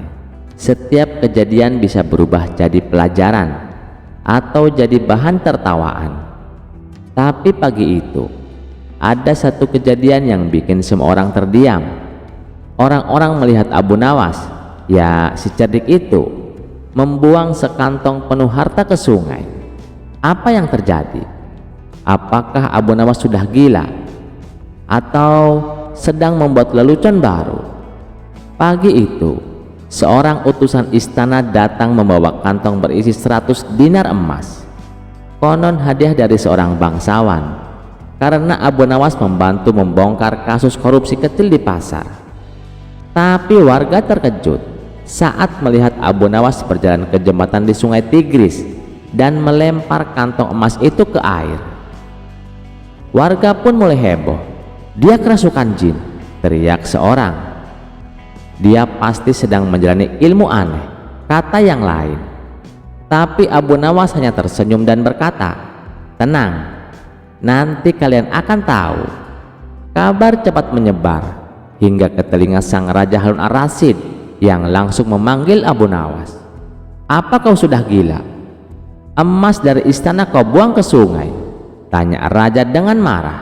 setiap kejadian bisa berubah jadi pelajaran atau jadi bahan tertawaan. Tapi pagi itu ada satu kejadian yang bikin semua orang terdiam. Orang-orang melihat Abu Nawas, ya si cerdik itu, membuang sekantong penuh harta ke sungai. Apa yang terjadi? Apakah Abu Nawas sudah gila atau sedang membuat lelucon baru? Pagi itu, seorang utusan istana datang membawa kantong berisi 100 dinar emas. Konon hadiah dari seorang bangsawan, karena Abu Nawas membantu membongkar kasus korupsi kecil di pasar. Tapi warga terkejut saat melihat Abu Nawas berjalan ke jembatan di Sungai Tigris dan melempar kantong emas itu ke air. Warga pun mulai heboh. Dia kerasukan jin, teriak seorang. Dia pasti sedang menjalani ilmu aneh, kata yang lain. Tapi Abu Nawas hanya tersenyum dan berkata, tenang, nanti kalian akan tahu. Kabar cepat menyebar hingga ke telinga sang Raja Harun ar-Rasyid yang langsung memanggil Abu Nawas. Apa kau sudah gila? Emas dari istana kau buang ke sungai, tanya raja dengan marah.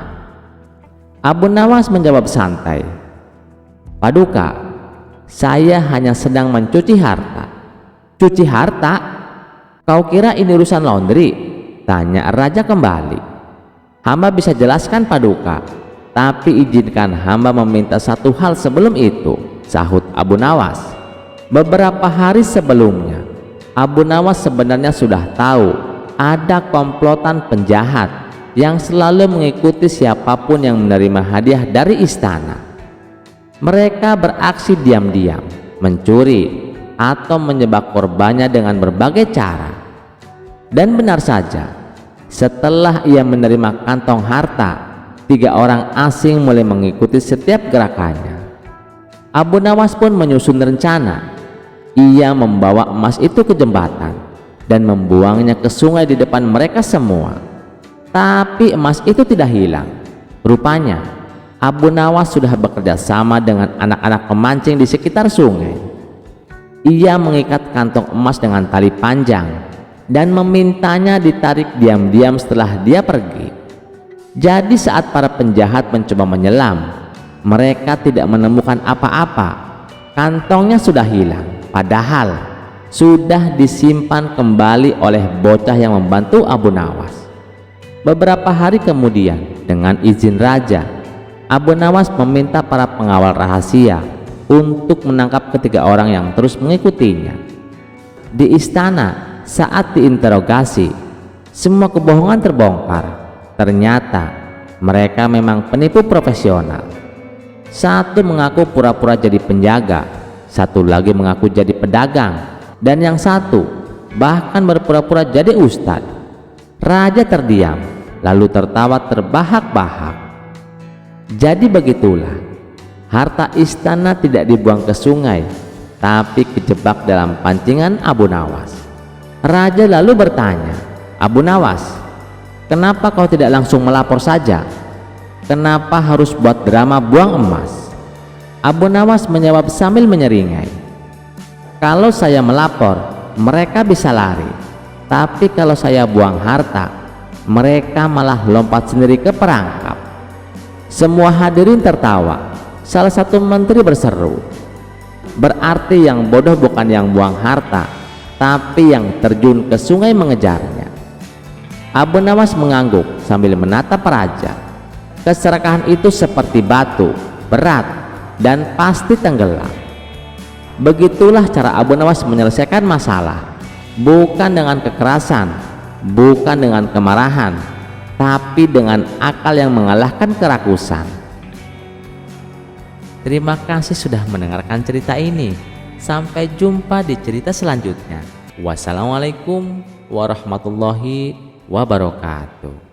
Abu Nawas menjawab santai, Paduka, saya hanya sedang mencuci harta. Cuci harta? Kau kira ini urusan laundry? Tanya raja kembali. Hamba bisa jelaskan Paduka, tapi izinkan hamba meminta satu hal sebelum itu, sahut Abu Nawas. Beberapa hari sebelumnya, Abu Nawas sebenarnya sudah tahu ada komplotan penjahat yang selalu mengikuti siapapun yang menerima hadiah dari istana. Mereka beraksi diam-diam, mencuri atau menjebak korbannya dengan berbagai cara. Dan benar saja, Setelah ia menerima kantong harta, 3 orang asing mulai mengikuti setiap gerakannya. Abu Nawas pun menyusun rencana. Ia membawa emas itu ke jembatan dan membuangnya ke sungai di depan mereka semua. Tapi emas itu tidak hilang. Rupanya Abu Nawas sudah bekerja sama dengan anak-anak pemancing di sekitar sungai. Ia mengikat kantong emas dengan tali panjang dan memintanya ditarik diam-diam setelah dia pergi. Jadi saat para penjahat mencoba menyelam, mereka tidak menemukan apa-apa. Kantongnya sudah hilang, padahal sudah disimpan kembali oleh bocah yang membantu Abu Nawas. Beberapa hari kemudian, dengan izin raja, Abu Nawas meminta para pengawal rahasia untuk menangkap ketiga orang yang terus mengikutinya. Di istana, saat diinterogasi, semua kebohongan terbongkar. Ternyata mereka memang penipu profesional. Satu mengaku pura-pura jadi penjaga, satu lagi mengaku jadi pedagang, dan yang satu bahkan berpura-pura jadi ustadz. Raja terdiam, lalu tertawa terbahak-bahak. Jadi begitulah, harta istana tidak dibuang ke sungai, tapi kejebak dalam pancingan Abu Nawas. Raja lalu bertanya, "Abu Nawas, kenapa kau tidak langsung melapor saja? Kenapa harus buat drama buang emas?" Abu Nawas menjawab sambil menyeringai, "Kalau saya melapor, mereka bisa lari. Tapi kalau saya buang harta, mereka malah lompat sendiri ke perangkap." Semua hadirin tertawa. Salah satu menteri berseru, "Berarti yang bodoh bukan yang buang harta, tapi yang terjun ke sungai mengejarnya." Abu Nawas mengangguk sambil menatap raja. Keserakahan itu seperti batu, berat, dan pasti tenggelam. Begitulah cara Abu Nawas menyelesaikan masalah, bukan dengan kekerasan, bukan dengan kemarahan, tapi dengan akal yang mengalahkan kerakusan. Terima kasih sudah mendengarkan cerita ini. Sampai jumpa di cerita selanjutnya. Wassalamualaikum warahmatullahi wabarakatuh.